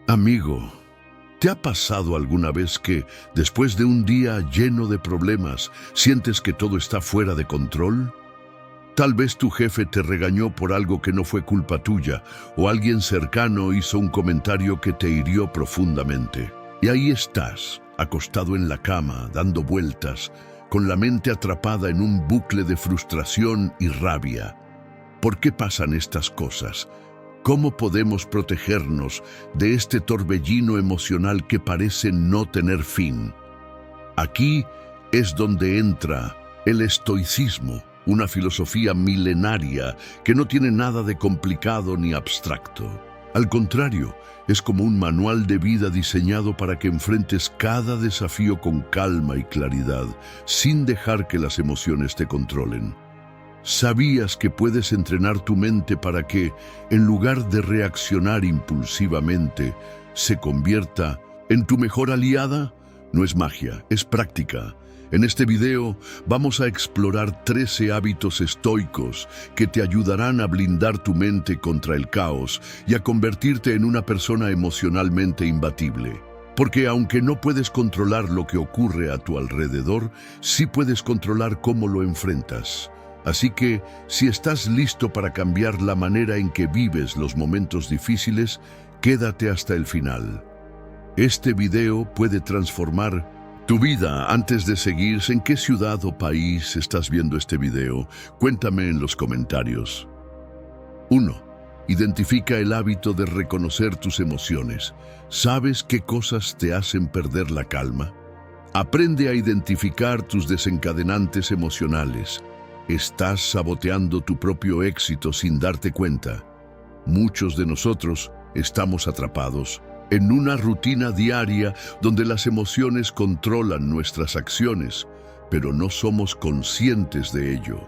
Amigo, ¿te ha pasado alguna vez que, después de un día lleno de problemas, sientes que todo está fuera de control? Tal vez tu jefe te regañó por algo que no fue culpa tuya, o alguien cercano hizo un comentario que te hirió profundamente. Y ahí estás, acostado en la cama, dando vueltas, con la mente atrapada en un bucle de frustración y rabia. ¿Por qué pasan estas cosas? ¿Cómo podemos protegernos de este torbellino emocional que parece no tener fin? Aquí es donde entra el estoicismo, una filosofía milenaria que no tiene nada de complicado ni abstracto. Al contrario, es como un manual de vida diseñado para que enfrentes cada desafío con calma y claridad, sin dejar que las emociones te controlen. ¿Sabías que puedes entrenar tu mente para que, en lugar de reaccionar impulsivamente, se convierta en tu mejor aliada? No es magia, es práctica. En este video vamos a explorar 13 hábitos estoicos que te ayudarán a blindar tu mente contra el caos y a convertirte en una persona emocionalmente imbatible. Porque aunque no puedes controlar lo que ocurre a tu alrededor, sí puedes controlar cómo lo enfrentas. Así que, si estás listo para cambiar la manera en que vives los momentos difíciles, quédate hasta el final. Este video puede transformar tu vida. Antes de seguir, ¿en qué ciudad o país estás viendo este video? Cuéntame en los comentarios. 1. Identifica el hábito de reconocer tus emociones. ¿Sabes qué cosas te hacen perder la calma? Aprende a identificar tus desencadenantes emocionales. Estás saboteando tu propio éxito sin darte cuenta. Muchos de nosotros estamos atrapados en una rutina diaria donde las emociones controlan nuestras acciones, pero no somos conscientes de ello.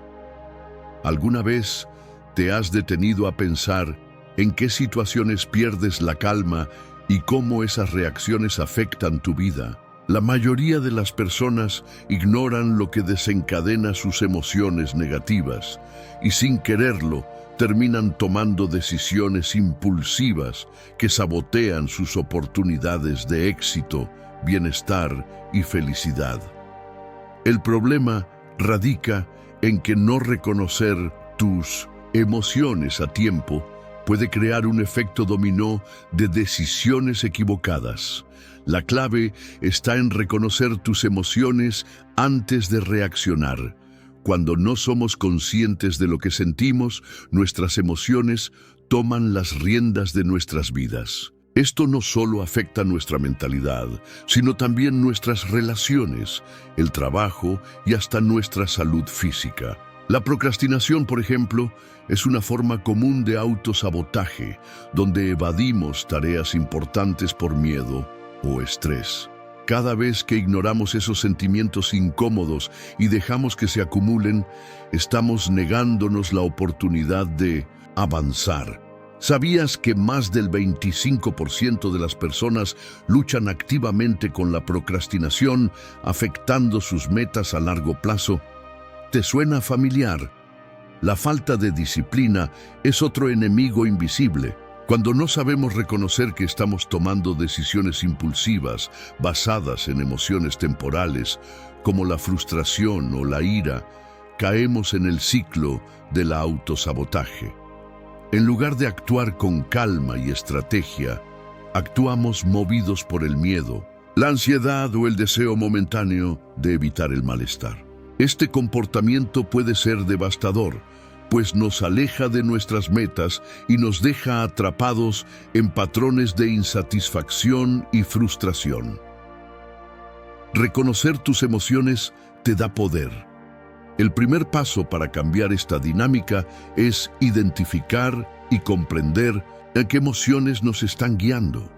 ¿Alguna vez te has detenido a pensar en qué situaciones pierdes la calma y cómo esas reacciones afectan tu vida? La mayoría de las personas ignoran lo que desencadena sus emociones negativas y, sin quererlo, terminan tomando decisiones impulsivas que sabotean sus oportunidades de éxito, bienestar y felicidad. El problema radica en que no reconocer tus emociones a tiempo puede crear un efecto dominó de decisiones equivocadas. La clave está en reconocer tus emociones antes de reaccionar. Cuando no somos conscientes de lo que sentimos, nuestras emociones toman las riendas de nuestras vidas. Esto no solo afecta nuestra mentalidad, sino también nuestras relaciones, el trabajo y hasta nuestra salud física. La procrastinación, por ejemplo, es una forma común de autosabotaje, donde evadimos tareas importantes por miedo o estrés. Cada vez que ignoramos esos sentimientos incómodos y dejamos que se acumulen, estamos negándonos la oportunidad de avanzar. ¿Sabías que más del 25% de las personas luchan activamente con la procrastinación, afectando sus metas a largo plazo? ¿Te suena familiar? La falta de disciplina es otro enemigo invisible. Cuando no sabemos reconocer que estamos tomando decisiones impulsivas basadas en emociones temporales, como la frustración o la ira, caemos en el ciclo del autosabotaje. En lugar de actuar con calma y estrategia, actuamos movidos por el miedo, la ansiedad o el deseo momentáneo de evitar el malestar. Este comportamiento puede ser devastador, pues nos aleja de nuestras metas y nos deja atrapados en patrones de insatisfacción y frustración. Reconocer tus emociones te da poder. El primer paso para cambiar esta dinámica es identificar y comprender a qué emociones nos están guiando.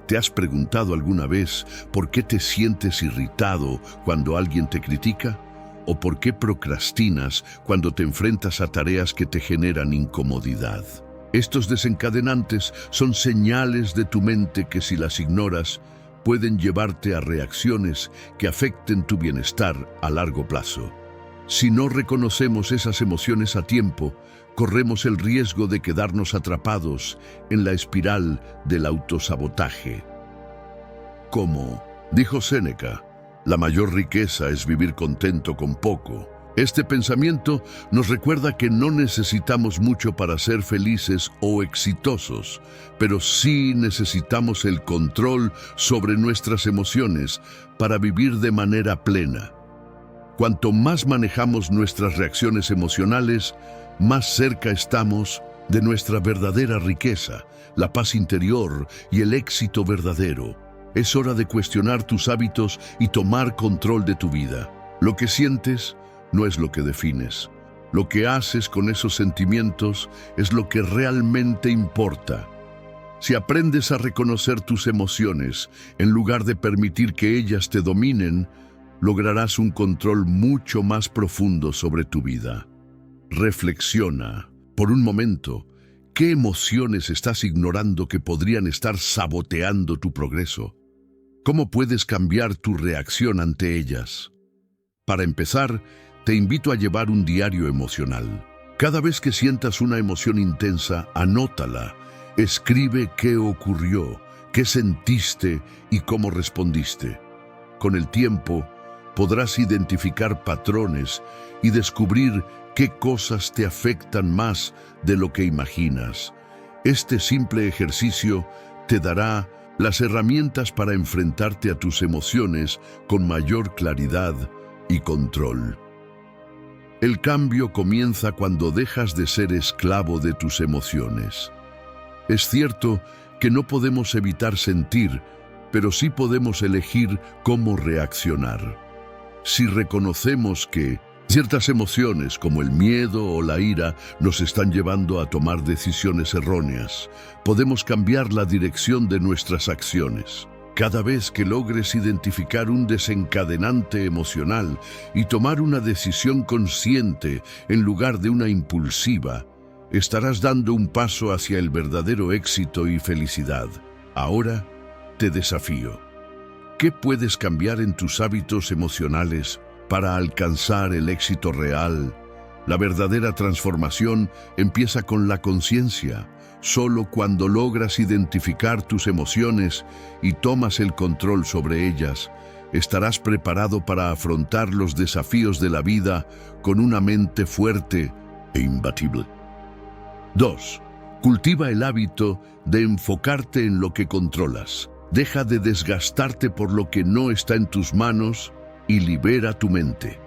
¿Te has preguntado alguna vez por qué te sientes irritado cuando alguien te critica? ¿O por qué procrastinas cuando te enfrentas a tareas que te generan incomodidad? Estos desencadenantes son señales de tu mente que, si las ignoras, pueden llevarte a reacciones que afecten tu bienestar a largo plazo. Si no reconocemos esas emociones a tiempo, corremos el riesgo de quedarnos atrapados en la espiral del autosabotaje. Como dijo Séneca, la mayor riqueza es vivir contento con poco. Este pensamiento nos recuerda que no necesitamos mucho para ser felices o exitosos, pero sí necesitamos el control sobre nuestras emociones para vivir de manera plena. Cuanto más manejamos nuestras reacciones emocionales, más cerca estamos de nuestra verdadera riqueza, la paz interior y el éxito verdadero. Es hora de cuestionar tus hábitos y tomar control de tu vida. Lo que sientes no es lo que defines. Lo que haces con esos sentimientos es lo que realmente importa. Si aprendes a reconocer tus emociones en lugar de permitir que ellas te dominen, lograrás un control mucho más profundo sobre tu vida. Reflexiona, por un momento, ¿qué emociones estás ignorando que podrían estar saboteando tu progreso? ¿Cómo puedes cambiar tu reacción ante ellas? Para empezar, te invito a llevar un diario emocional. Cada vez que sientas una emoción intensa, anótala. Escribe qué ocurrió, qué sentiste y cómo respondiste. Con el tiempo, podrás identificar patrones y descubrir qué cosas te afectan más de lo que imaginas. Este simple ejercicio te dará las herramientas para enfrentarte a tus emociones con mayor claridad y control. El cambio comienza cuando dejas de ser esclavo de tus emociones. Es cierto que no podemos evitar sentir, pero sí podemos elegir cómo reaccionar. Si reconocemos que ciertas emociones, como el miedo o la ira, nos están llevando a tomar decisiones erróneas, podemos cambiar la dirección de nuestras acciones. Cada vez que logres identificar un desencadenante emocional y tomar una decisión consciente en lugar de una impulsiva, estarás dando un paso hacia el verdadero éxito y felicidad. Ahora te desafío. ¿Qué puedes cambiar en tus hábitos emocionales para alcanzar el éxito real? La verdadera transformación empieza con la conciencia. Solo cuando logras identificar tus emociones y tomas el control sobre ellas, estarás preparado para afrontar los desafíos de la vida con una mente fuerte e imbatible. 2. Cultiva el hábito de enfocarte en lo que controlas. Deja de desgastarte por lo que no está en tus manos y libera tu mente.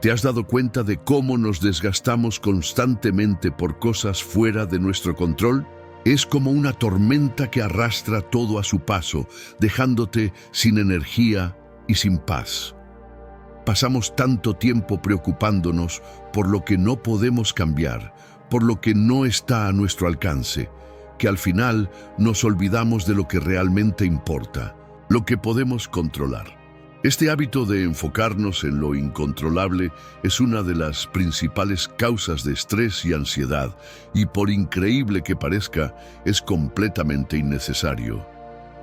¿Te has dado cuenta de cómo nos desgastamos constantemente por cosas fuera de nuestro control? Es como una tormenta que arrastra todo a su paso, dejándote sin energía y sin paz. Pasamos tanto tiempo preocupándonos por lo que no podemos cambiar, por lo que no está a nuestro alcance, que al final nos olvidamos de lo que realmente importa, lo que podemos controlar. Este hábito de enfocarnos en lo incontrolable es una de las principales causas de estrés y ansiedad, y por increíble que parezca, es completamente innecesario.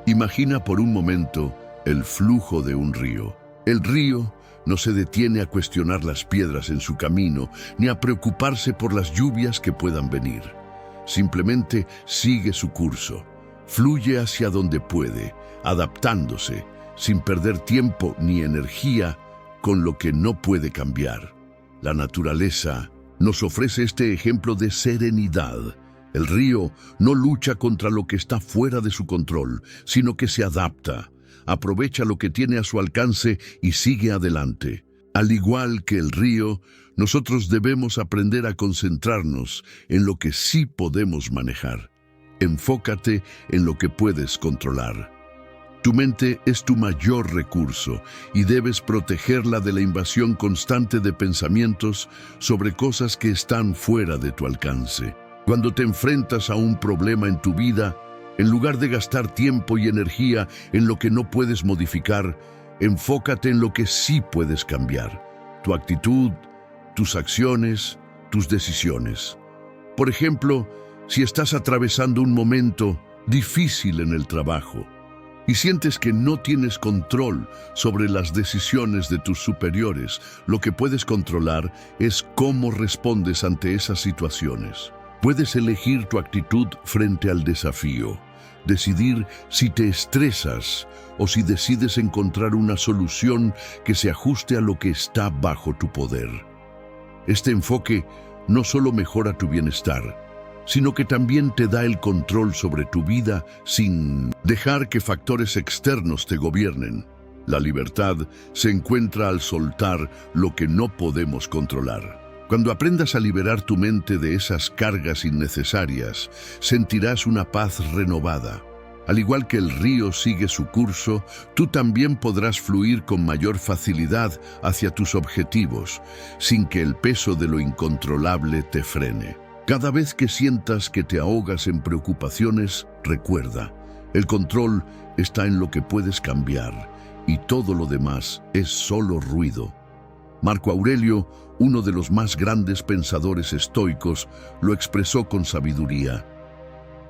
Imagina por un momento el flujo de un río. El río no se detiene a cuestionar las piedras en su camino, ni a preocuparse por las lluvias que puedan venir. Simplemente sigue su curso, fluye hacia donde puede, adaptándose, sin perder tiempo ni energía con lo que no puede cambiar. La naturaleza nos ofrece este ejemplo de serenidad. El río no lucha contra lo que está fuera de su control, sino que se adapta, aprovecha lo que tiene a su alcance y sigue adelante. Al igual que el río, nosotros debemos aprender a concentrarnos en lo que sí podemos manejar. Enfócate en lo que puedes controlar. Tu mente es tu mayor recurso y debes protegerla de la invasión constante de pensamientos sobre cosas que están fuera de tu alcance. Cuando te enfrentas a un problema en tu vida, en lugar de gastar tiempo y energía en lo que no puedes modificar, enfócate en lo que sí puedes cambiar: tu actitud, tus acciones, tus decisiones. Por ejemplo, si estás atravesando un momento difícil en el trabajo, y sientes que no tienes control sobre las decisiones de tus superiores, lo que puedes controlar es cómo respondes ante esas situaciones. Puedes elegir tu actitud frente al desafío, decidir si te estresas o si decides encontrar una solución que se ajuste a lo que está bajo tu poder. Este enfoque no solo mejora tu bienestar, sino que también te da el control sobre tu vida sin dejar que factores externos te gobiernen. La libertad se encuentra al soltar lo que no podemos controlar. Cuando aprendas a liberar tu mente de esas cargas innecesarias, sentirás una paz renovada. Al igual que el río sigue su curso, tú también podrás fluir con mayor facilidad hacia tus objetivos, sin que el peso de lo incontrolable te frene. Cada vez que sientas que te ahogas en preocupaciones, recuerda, el control está en lo que puedes cambiar y todo lo demás es solo ruido. Marco Aurelio, uno de los más grandes pensadores estoicos, lo expresó con sabiduría.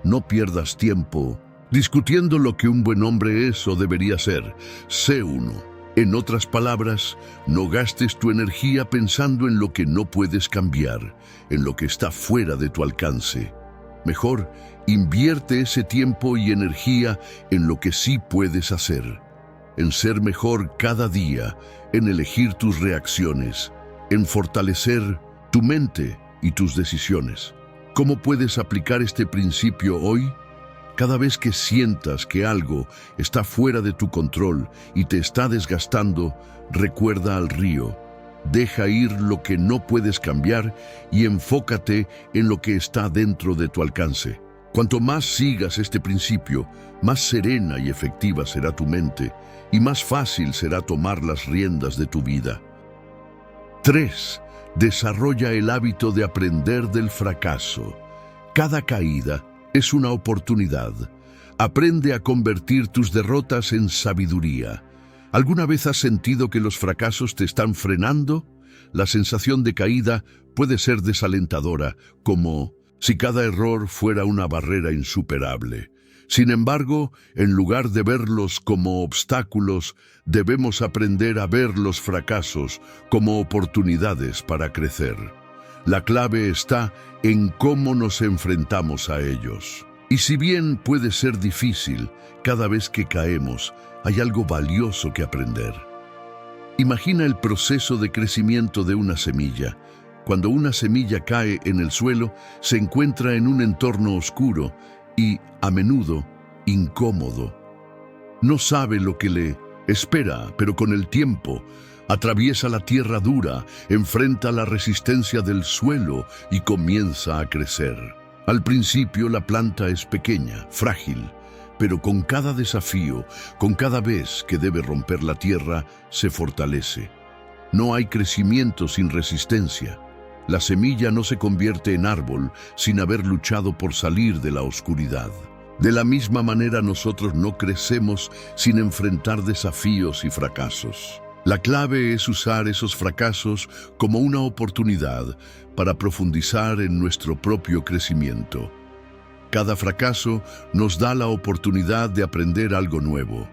No pierdas tiempo discutiendo lo que un buen hombre es o debería ser. Sé uno. En otras palabras, no gastes tu energía pensando en lo que no puedes cambiar, en lo que está fuera de tu alcance. Mejor, invierte ese tiempo y energía en lo que sí puedes hacer, en ser mejor cada día, en elegir tus reacciones, en fortalecer tu mente y tus decisiones. ¿Cómo puedes aplicar este principio hoy? Cada vez que sientas que algo está fuera de tu control y te está desgastando, recuerda al río. Deja ir lo que no puedes cambiar y enfócate en lo que está dentro de tu alcance. Cuanto más sigas este principio, más serena y efectiva será tu mente y más fácil será tomar las riendas de tu vida. 3. Desarrolla el hábito de aprender del fracaso. Cada caída es una oportunidad. Aprende a convertir tus derrotas en sabiduría. ¿Alguna vez has sentido que los fracasos te están frenando? La sensación de caída puede ser desalentadora, como si cada error fuera una barrera insuperable. Sin embargo, en lugar de verlos como obstáculos, debemos aprender a ver los fracasos como oportunidades para crecer. La clave está en cómo nos enfrentamos a ellos. Y si bien puede ser difícil, cada vez que caemos, hay algo valioso que aprender. Imagina el proceso de crecimiento de una semilla. Cuando una semilla cae en el suelo, se encuentra en un entorno oscuro y, a menudo, incómodo. No sabe lo que le espera, pero con el tiempo, atraviesa la tierra dura, enfrenta la resistencia del suelo y comienza a crecer. Al principio la planta es pequeña, frágil, pero con cada desafío, con cada vez que debe romper la tierra, se fortalece. No hay crecimiento sin resistencia. La semilla no se convierte en árbol sin haber luchado por salir de la oscuridad. De la misma manera nosotros no crecemos sin enfrentar desafíos y fracasos. La clave es usar esos fracasos como una oportunidad para profundizar en nuestro propio crecimiento. Cada fracaso nos da la oportunidad de aprender algo nuevo.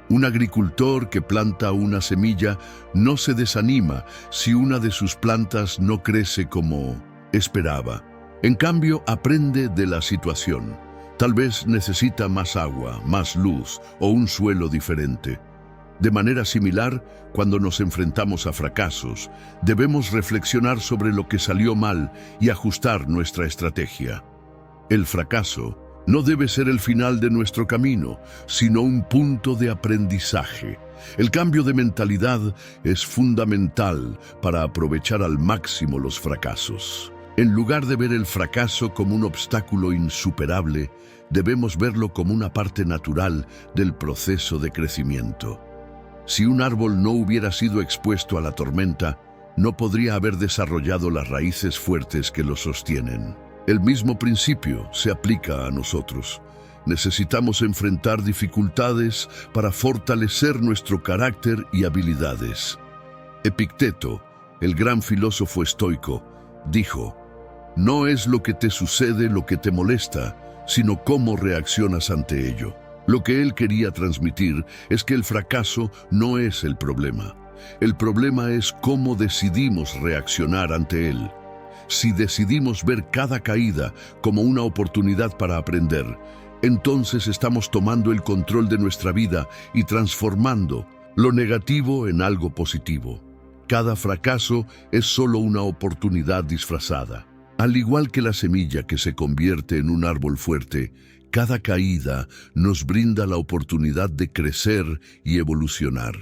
Un agricultor que planta una semilla no se desanima si una de sus plantas no crece como esperaba. En cambio, aprende de la situación. Tal vez necesita más agua, más luz o un suelo diferente. De manera similar, cuando nos enfrentamos a fracasos, debemos reflexionar sobre lo que salió mal y ajustar nuestra estrategia. El fracaso no debe ser el final de nuestro camino, sino un punto de aprendizaje. El cambio de mentalidad es fundamental para aprovechar al máximo los fracasos. En lugar de ver el fracaso como un obstáculo insuperable, debemos verlo como una parte natural del proceso de crecimiento. Si un árbol no hubiera sido expuesto a la tormenta, no podría haber desarrollado las raíces fuertes que lo sostienen. El mismo principio se aplica a nosotros. Necesitamos enfrentar dificultades para fortalecer nuestro carácter y habilidades. Epicteto, el gran filósofo estoico, dijo: "No es lo que te sucede lo que te molesta, sino cómo reaccionas ante ello". Lo que él quería transmitir es que el fracaso no es el problema. El problema es cómo decidimos reaccionar ante él. Si decidimos ver cada caída como una oportunidad para aprender, entonces estamos tomando el control de nuestra vida y transformando lo negativo en algo positivo. Cada fracaso es solo una oportunidad disfrazada. Al igual que la semilla que se convierte en un árbol fuerte, cada caída nos brinda la oportunidad de crecer y evolucionar.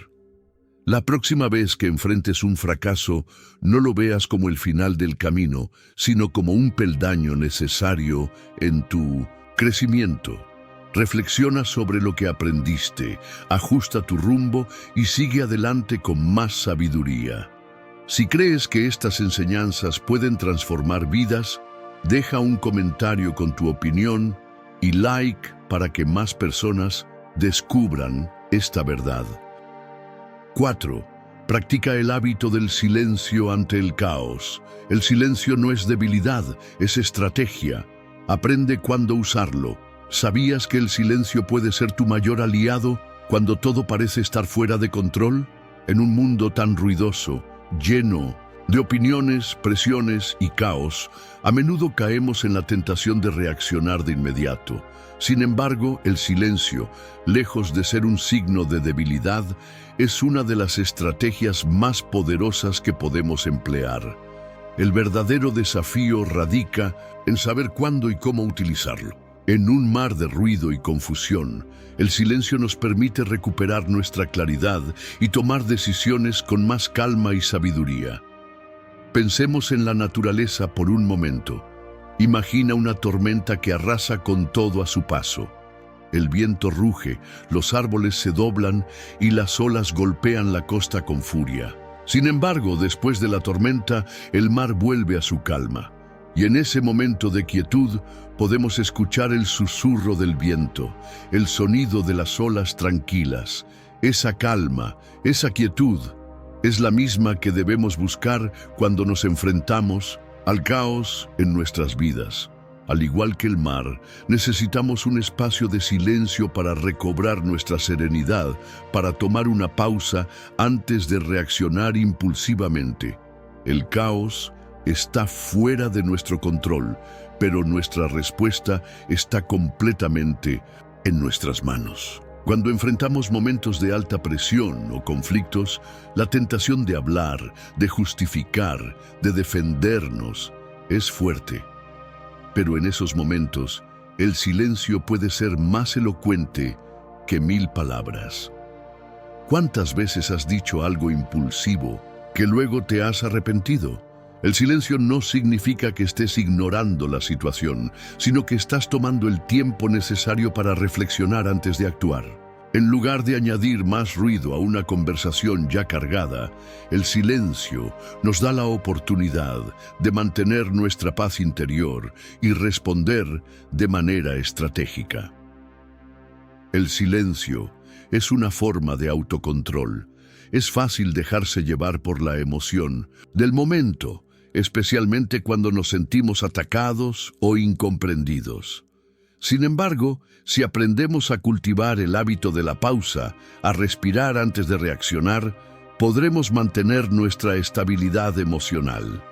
La próxima vez que enfrentes un fracaso, no lo veas como el final del camino, sino como un peldaño necesario en tu crecimiento. Reflexiona sobre lo que aprendiste, ajusta tu rumbo y sigue adelante con más sabiduría. Si crees que estas enseñanzas pueden transformar vidas, deja un comentario con tu opinión y like para que más personas descubran esta verdad. 4. Practica el hábito del silencio ante el caos. El silencio no es debilidad, es estrategia. Aprende cuándo usarlo. ¿Sabías que el silencio puede ser tu mayor aliado cuando todo parece estar fuera de control? En un mundo tan ruidoso, lleno de opiniones, presiones y caos, a menudo caemos en la tentación de reaccionar de inmediato. Sin embargo, el silencio, lejos de ser un signo de debilidad, es una de las estrategias más poderosas que podemos emplear. El verdadero desafío radica en saber cuándo y cómo utilizarlo. En un mar de ruido y confusión, el silencio nos permite recuperar nuestra claridad y tomar decisiones con más calma y sabiduría. Pensemos en la naturaleza por un momento. Imagina una tormenta que arrasa con todo a su paso. El viento ruge, los árboles se doblan y las olas golpean la costa con furia. Sin embargo, después de la tormenta, el mar vuelve a su calma. Y en ese momento de quietud podemos escuchar el susurro del viento, el sonido de las olas tranquilas. Esa calma, esa quietud, es la misma que debemos buscar cuando nos enfrentamos al caos en nuestras vidas. Al igual que el mar, necesitamos un espacio de silencio para recobrar nuestra serenidad, para tomar una pausa antes de reaccionar impulsivamente. El caos está fuera de nuestro control, pero nuestra respuesta está completamente en nuestras manos. Cuando enfrentamos momentos de alta presión o conflictos, la tentación de hablar, de justificar, de defendernos es fuerte. Pero en esos momentos, el silencio puede ser más elocuente que 1000 palabras. ¿Cuántas veces has dicho algo impulsivo que luego te has arrepentido? El silencio no significa que estés ignorando la situación, sino que estás tomando el tiempo necesario para reflexionar antes de actuar. En lugar de añadir más ruido a una conversación ya cargada, el silencio nos da la oportunidad de mantener nuestra paz interior y responder de manera estratégica. El silencio es una forma de autocontrol. Es fácil dejarse llevar por la emoción del momento, especialmente cuando nos sentimos atacados o incomprendidos. Sin embargo, si aprendemos a cultivar el hábito de la pausa, a respirar antes de reaccionar, podremos mantener nuestra estabilidad emocional.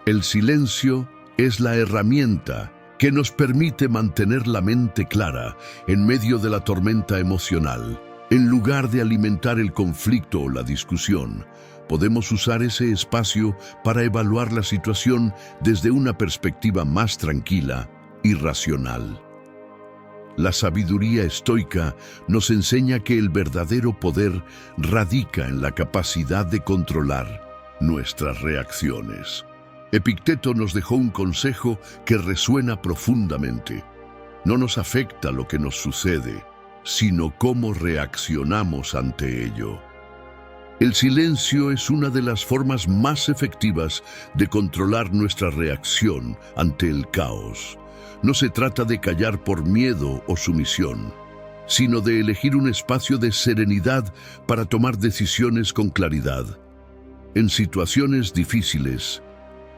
El silencio es la herramienta que nos permite mantener la mente clara en medio de la tormenta emocional. En lugar de alimentar el conflicto o la discusión, podemos usar ese espacio para evaluar la situación desde una perspectiva más tranquila y racional. La sabiduría estoica nos enseña que el verdadero poder radica en la capacidad de controlar nuestras reacciones. Epicteto nos dejó un consejo que resuena profundamente. No nos afecta lo que nos sucede, sino cómo reaccionamos ante ello. El silencio es una de las formas más efectivas de controlar nuestra reacción ante el caos. No se trata de callar por miedo o sumisión, sino de elegir un espacio de serenidad para tomar decisiones con claridad. En situaciones difíciles,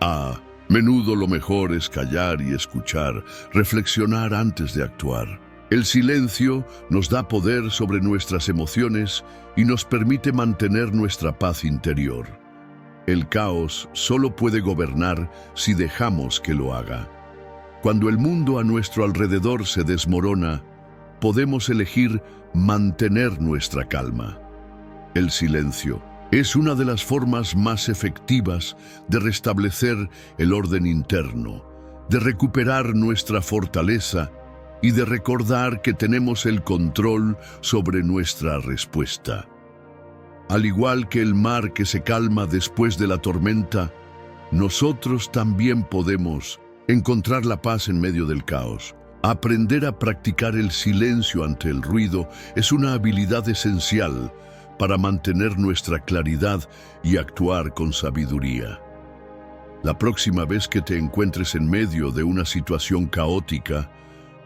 a menudo lo mejor es callar y escuchar, reflexionar antes de actuar. El silencio nos da poder sobre nuestras emociones y nos permite mantener nuestra paz interior. El caos solo puede gobernar si dejamos que lo haga. Cuando el mundo a nuestro alrededor se desmorona, podemos elegir mantener nuestra calma. El silencio es una de las formas más efectivas de restablecer el orden interno, de recuperar nuestra fortaleza y de recordar que tenemos el control sobre nuestra respuesta. Al igual que el mar que se calma después de la tormenta, nosotros también podemos encontrar la paz en medio del caos. Aprender a practicar el silencio ante el ruido es una habilidad esencial para mantener nuestra claridad y actuar con sabiduría. La próxima vez que te encuentres en medio de una situación caótica,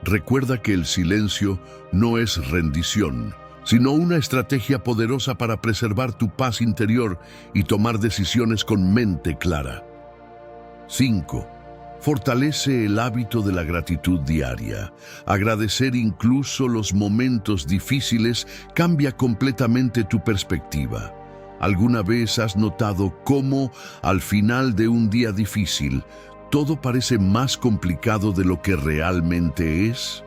recuerda que el silencio no es rendición, sino una estrategia poderosa para preservar tu paz interior y tomar decisiones con mente clara. 5. Fortalece el hábito de la gratitud diaria. Agradecer incluso los momentos difíciles cambia completamente tu perspectiva. ¿Alguna vez has notado cómo, al final de un día difícil, todo parece más complicado de lo que realmente es?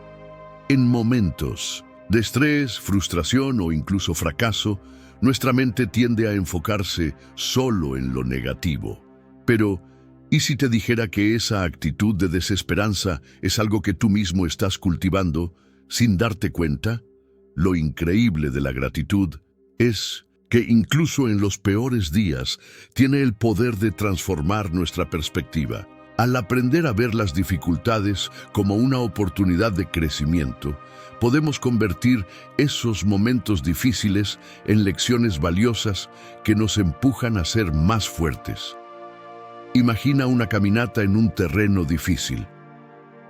En momentos de estrés, frustración o incluso fracaso, nuestra mente tiende a enfocarse solo en lo negativo. Pero, ¿y si te dijera que esa actitud de desesperanza es algo que tú mismo estás cultivando sin darte cuenta? Lo increíble de la gratitud es que incluso en los peores días tiene el poder de transformar nuestra perspectiva. Al aprender a ver las dificultades como una oportunidad de crecimiento, podemos convertir esos momentos difíciles en lecciones valiosas que nos empujan a ser más fuertes. Imagina una caminata en un terreno difícil.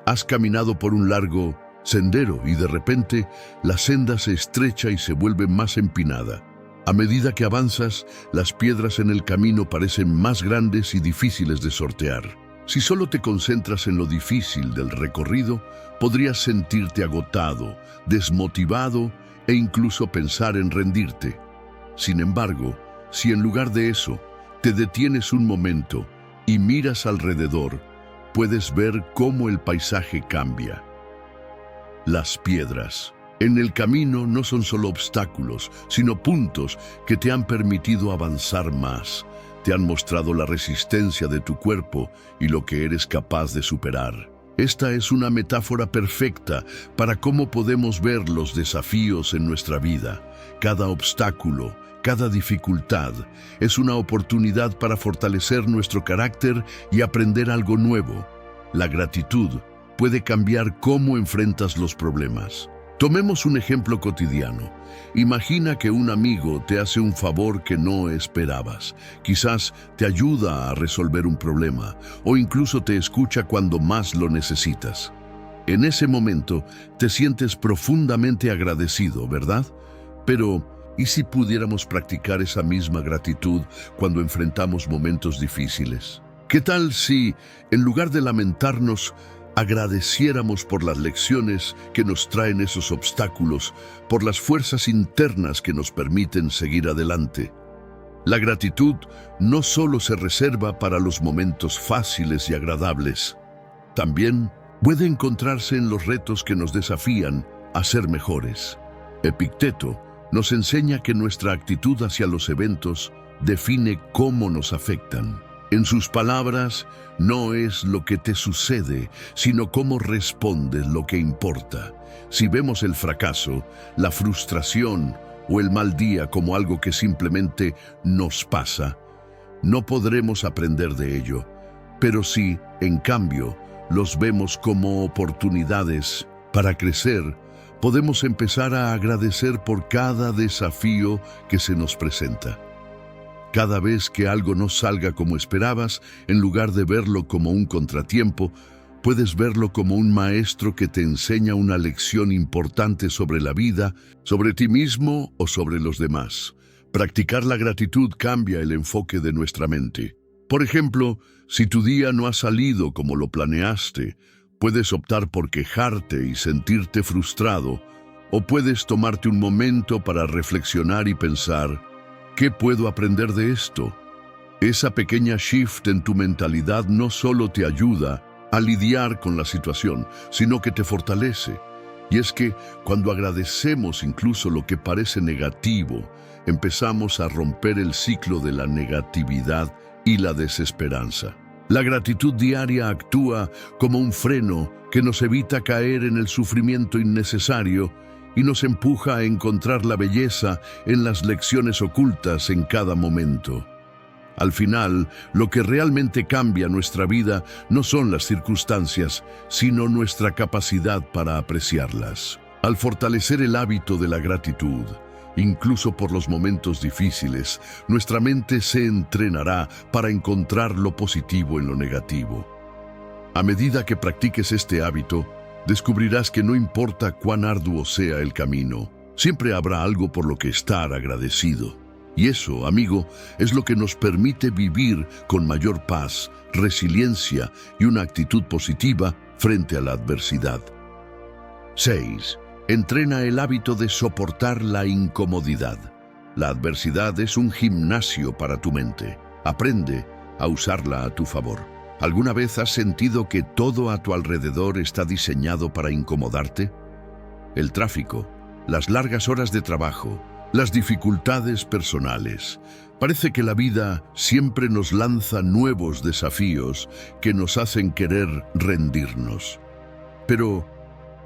Has caminado por un largo sendero y de repente la senda se estrecha y se vuelve más empinada. A medida que avanzas, las piedras en el camino parecen más grandes y difíciles de sortear. Si solo te concentras en lo difícil del recorrido, podrías sentirte agotado, desmotivado e incluso pensar en rendirte. Sin embargo, si en lugar de eso te detienes un momento y miras alrededor, puedes ver cómo el paisaje cambia. Las piedras en el camino no son solo obstáculos, sino puntos que te han permitido avanzar más. Te han mostrado la resistencia de tu cuerpo y lo que eres capaz de superar. Esta es una metáfora perfecta para cómo podemos ver los desafíos en nuestra vida. Cada obstáculo, cada dificultad es una oportunidad para fortalecer nuestro carácter y aprender algo nuevo. La gratitud puede cambiar cómo enfrentas los problemas. Tomemos un ejemplo cotidiano. Imagina que un amigo te hace un favor que no esperabas. Quizás te ayuda a resolver un problema o incluso te escucha cuando más lo necesitas. En ese momento te sientes profundamente agradecido, ¿verdad? Pero, ¿y si pudiéramos practicar esa misma gratitud cuando enfrentamos momentos difíciles? ¿Qué tal si, en lugar de lamentarnos, agradeciéramos por las lecciones que nos traen esos obstáculos, por las fuerzas internas que nos permiten seguir adelante? La gratitud no solo se reserva para los momentos fáciles y agradables, también puede encontrarse en los retos que nos desafían a ser mejores. Epicteto nos enseña que nuestra actitud hacia los eventos define cómo nos afectan. En sus palabras, no es lo que te sucede, sino cómo respondes lo que importa. Si vemos el fracaso, la frustración o el mal día como algo que simplemente nos pasa, no podremos aprender de ello. Pero si, en cambio, los vemos como oportunidades para crecer, podemos empezar a agradecer por cada desafío que se nos presenta. Cada vez que algo no salga como esperabas, en lugar de verlo como un contratiempo, puedes verlo como un maestro que te enseña una lección importante sobre la vida, sobre ti mismo o sobre los demás. Practicar la gratitud cambia el enfoque de nuestra mente. Por ejemplo, si tu día no ha salido como lo planeaste, Puedes optar por quejarte y sentirte frustrado, o puedes tomarte un momento para reflexionar y pensar, ¿qué puedo aprender de esto? Esa pequeña shift en tu mentalidad no solo te ayuda a lidiar con la situación, sino que te fortalece. Y es que cuando agradecemos incluso lo que parece negativo, empezamos a romper el ciclo de la negatividad y la desesperanza. La gratitud diaria actúa como un freno que nos evita caer en el sufrimiento innecesario y nos empuja a encontrar la belleza en las lecciones ocultas en cada momento. Al final, lo que realmente cambia nuestra vida no son las circunstancias, sino nuestra capacidad para apreciarlas. Al fortalecer el hábito de la gratitud, incluso por los momentos difíciles, nuestra mente se entrenará para encontrar lo positivo en lo negativo. A medida que practiques este hábito, descubrirás que no importa cuán arduo sea el camino, siempre habrá algo por lo que estar agradecido. Y eso, amigo, es lo que nos permite vivir con mayor paz, resiliencia y una actitud positiva frente a la adversidad. 6. Entrena el hábito de soportar la incomodidad. La adversidad es un gimnasio para tu mente. Aprende a usarla a tu favor. ¿Alguna vez has sentido que todo a tu alrededor está diseñado para incomodarte? El tráfico, las largas horas de trabajo, las dificultades personales. Parece que la vida siempre nos lanza nuevos desafíos que nos hacen querer rendirnos. Pero,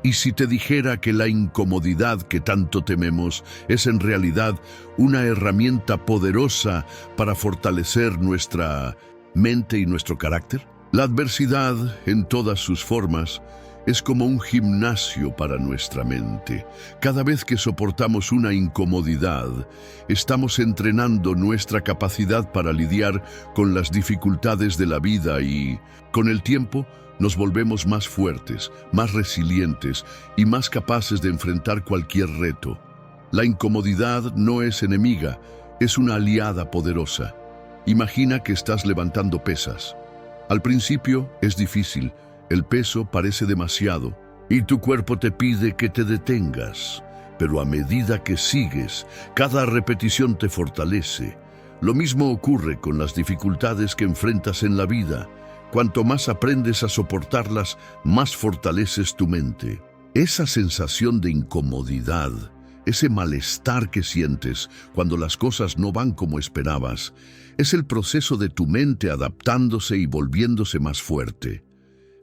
¿y si te dijera que la incomodidad que tanto tememos es en realidad una herramienta poderosa para fortalecer nuestra mente y nuestro carácter? La adversidad, en todas sus formas, es como un gimnasio para nuestra mente. Cada vez que soportamos una incomodidad, estamos entrenando nuestra capacidad para lidiar con las dificultades de la vida y, con el tiempo, nos volvemos más fuertes, más resilientes y más capaces de enfrentar cualquier reto. La incomodidad no es enemiga, es una aliada poderosa. Imagina que estás levantando pesas. Al principio es difícil. El peso parece demasiado y tu cuerpo te pide que te detengas, pero a medida que sigues, cada repetición te fortalece. Lo mismo ocurre con las dificultades que enfrentas en la vida. Cuanto más aprendes a soportarlas, más fortaleces tu mente. Esa sensación de incomodidad, ese malestar que sientes cuando las cosas no van como esperabas, es el proceso de tu mente adaptándose y volviéndose más fuerte.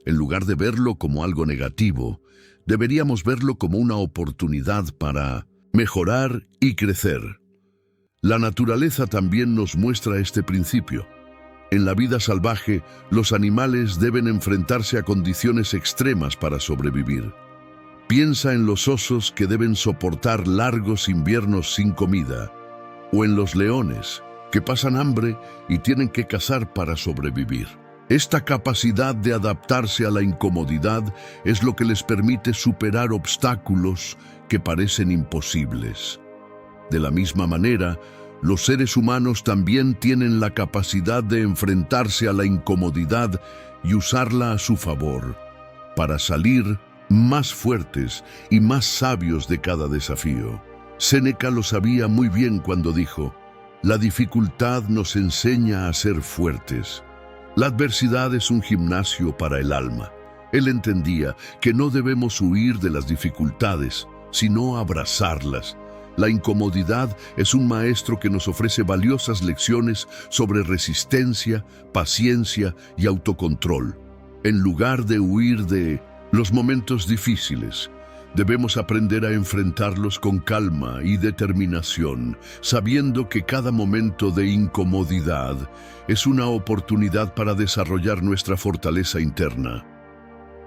En lugar de verlo como algo negativo, deberíamos verlo como una oportunidad para mejorar y crecer. La naturaleza también nos muestra este principio. En la vida salvaje, los animales deben enfrentarse a condiciones extremas para sobrevivir. Piensa en los osos que deben soportar largos inviernos sin comida, o en los leones que pasan hambre y tienen que cazar para sobrevivir. Esta capacidad de adaptarse a la incomodidad es lo que les permite superar obstáculos que parecen imposibles. De la misma manera, los seres humanos también tienen la capacidad de enfrentarse a la incomodidad y usarla a su favor, para salir más fuertes y más sabios de cada desafío. Séneca lo sabía muy bien cuando dijo: «La dificultad nos enseña a ser fuertes». La adversidad es un gimnasio para el alma. Él entendía que no debemos huir de las dificultades, sino abrazarlas. La incomodidad es un maestro que nos ofrece valiosas lecciones sobre resistencia, paciencia y autocontrol. En lugar de huir de los momentos difíciles, debemos aprender a enfrentarlos con calma y determinación, sabiendo que cada momento de incomodidad es una oportunidad para desarrollar nuestra fortaleza interna.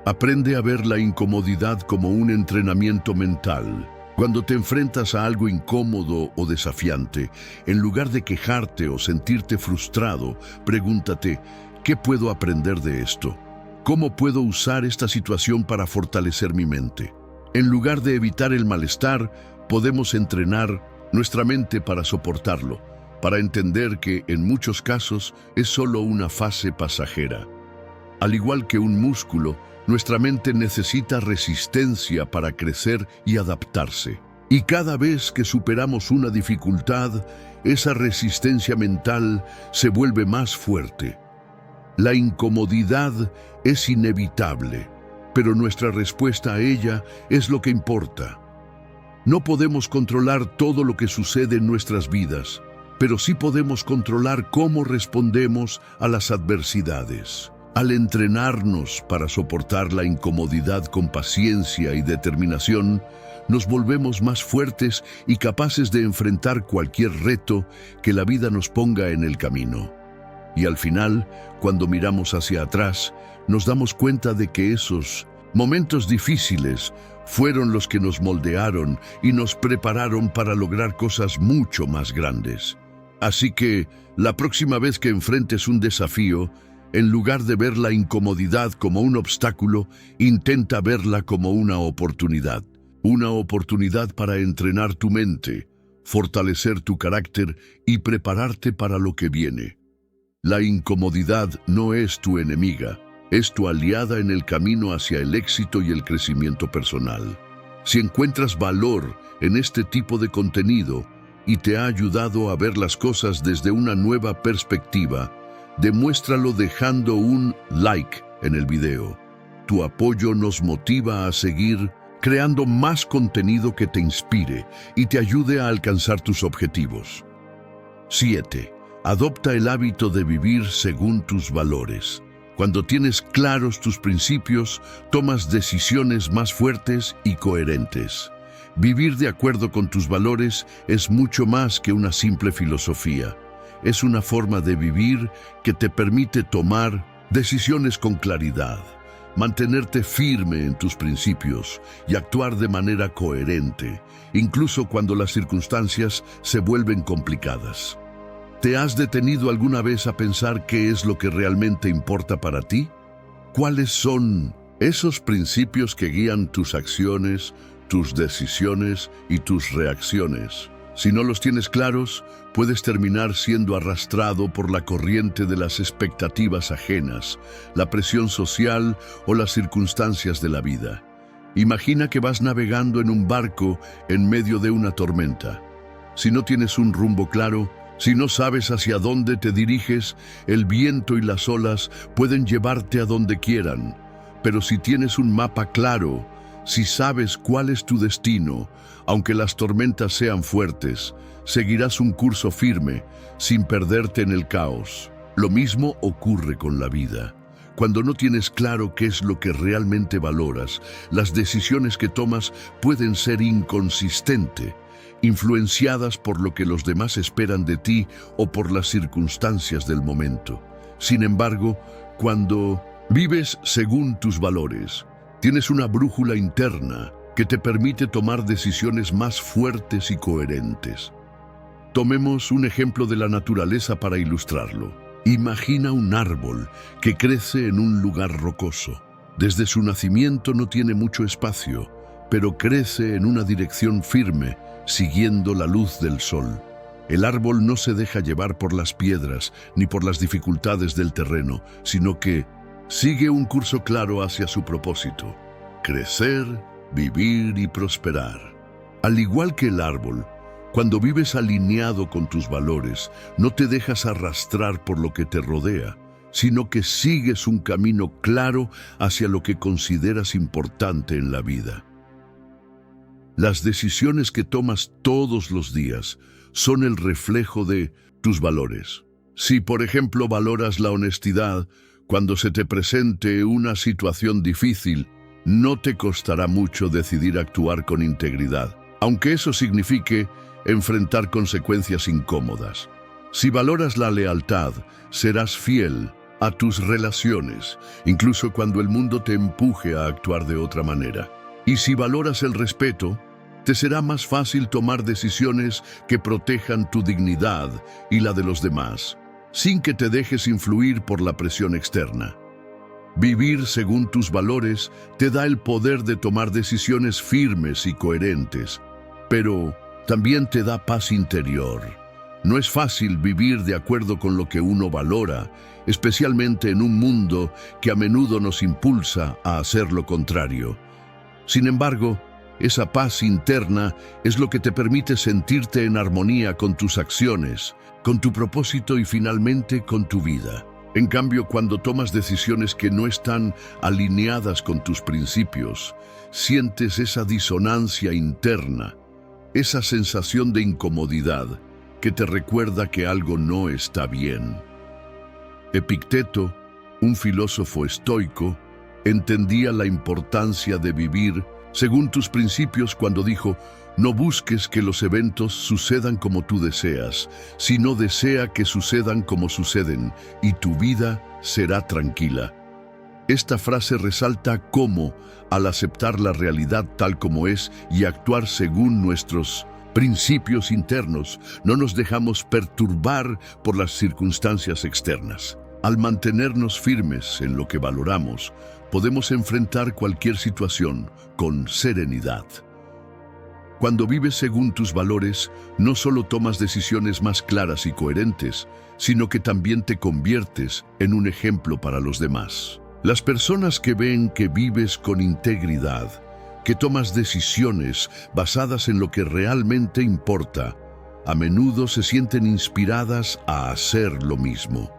Aprende a ver la incomodidad como un entrenamiento mental. Cuando te enfrentas a algo incómodo o desafiante, en lugar de quejarte o sentirte frustrado, pregúntate: ¿qué puedo aprender de esto? ¿Cómo puedo usar esta situación para fortalecer mi mente? En lugar de evitar el malestar, podemos entrenar nuestra mente para soportarlo, para entender que en muchos casos es solo una fase pasajera. Al igual que un músculo, nuestra mente necesita resistencia para crecer y adaptarse. Y cada vez que superamos una dificultad, esa resistencia mental se vuelve más fuerte. La incomodidad es inevitable, pero nuestra respuesta a ella es lo que importa. No podemos controlar todo lo que sucede en nuestras vidas, pero sí podemos controlar cómo respondemos a las adversidades. Al entrenarnos para soportar la incomodidad con paciencia y determinación, nos volvemos más fuertes y capaces de enfrentar cualquier reto que la vida nos ponga en el camino. Y al final, cuando miramos hacia atrás, nos damos cuenta de que esos momentos difíciles fueron los que nos moldearon y nos prepararon para lograr cosas mucho más grandes. Así que, la próxima vez que enfrentes un desafío, en lugar de ver la incomodidad como un obstáculo, intenta verla como una oportunidad. Una oportunidad para entrenar tu mente, fortalecer tu carácter y prepararte para lo que viene. La incomodidad no es tu enemiga, es tu aliada en el camino hacia el éxito y el crecimiento personal. Si encuentras valor en este tipo de contenido y te ha ayudado a ver las cosas desde una nueva perspectiva, demuéstralo dejando un like en el video. Tu apoyo nos motiva a seguir creando más contenido que te inspire y te ayude a alcanzar tus objetivos. 7. Adopta el hábito de vivir según tus valores. Cuando tienes claros tus principios, tomas decisiones más fuertes y coherentes. Vivir de acuerdo con tus valores es mucho más que una simple filosofía. Es una forma de vivir que te permite tomar decisiones con claridad, mantenerte firme en tus principios y actuar de manera coherente, incluso cuando las circunstancias se vuelven complicadas. ¿Te has detenido alguna vez a pensar qué es lo que realmente importa para ti? ¿Cuáles son esos principios que guían tus acciones, tus decisiones y tus reacciones? Si no los tienes claros, puedes terminar siendo arrastrado por la corriente de las expectativas ajenas, la presión social o las circunstancias de la vida. Imagina que vas navegando en un barco en medio de una tormenta. Si no tienes un rumbo claro, si no sabes hacia dónde te diriges, el viento y las olas pueden llevarte a donde quieran. Pero si tienes un mapa claro, si sabes cuál es tu destino, aunque las tormentas sean fuertes, seguirás un curso firme, sin perderte en el caos. Lo mismo ocurre con la vida. Cuando no tienes claro qué es lo que realmente valoras, las decisiones que tomas pueden ser inconsistentes, influenciadas por lo que los demás esperan de ti o por las circunstancias del momento. Sin embargo, cuando vives según tus valores, tienes una brújula interna que te permite tomar decisiones más fuertes y coherentes. Tomemos un ejemplo de la naturaleza para ilustrarlo. Imagina un árbol que crece en un lugar rocoso. Desde su nacimiento no tiene mucho espacio, pero crece en una dirección firme, siguiendo la luz del sol. El árbol no se deja llevar por las piedras ni por las dificultades del terreno, sino que sigue un curso claro hacia su propósito: crecer, vivir y prosperar. Al igual que el árbol, cuando vives alineado con tus valores, no te dejas arrastrar por lo que te rodea, sino que sigues un camino claro hacia lo que consideras importante en la vida. Las decisiones que tomas todos los días son el reflejo de tus valores. Si, por ejemplo, valoras la honestidad, cuando se te presente una situación difícil, no te costará mucho decidir actuar con integridad, aunque eso signifique enfrentar consecuencias incómodas. Si valoras la lealtad, serás fiel a tus relaciones, incluso cuando el mundo te empuje a actuar de otra manera. Y si valoras el respeto, te será más fácil tomar decisiones que protejan tu dignidad y la de los demás, sin que te dejes influir por la presión externa. Vivir según tus valores te da el poder de tomar decisiones firmes y coherentes, pero también te da paz interior. No es fácil vivir de acuerdo con lo que uno valora, especialmente en un mundo que a menudo nos impulsa a hacer lo contrario. Sin embargo, esa paz interna es lo que te permite sentirte en armonía con tus acciones, con tu propósito y finalmente con tu vida. En cambio, cuando tomas decisiones que no están alineadas con tus principios, sientes esa disonancia interna, esa sensación de incomodidad que te recuerda que algo no está bien. Epicteto, un filósofo estoico, entendía la importancia de vivir según tus principios cuando dijo: no busques que los eventos sucedan como tú deseas, sino desea que sucedan como suceden, y tu vida será tranquila. Esta frase resalta cómo, al aceptar la realidad tal como es y actuar según nuestros principios internos, no nos dejamos perturbar por las circunstancias externas. Al mantenernos firmes en lo que valoramos, podemos enfrentar cualquier situación con serenidad. Cuando vives según tus valores, no solo tomas decisiones más claras y coherentes, sino que también te conviertes en un ejemplo para los demás. Las personas que ven que vives con integridad, que tomas decisiones basadas en lo que realmente importa, a menudo se sienten inspiradas a hacer lo mismo.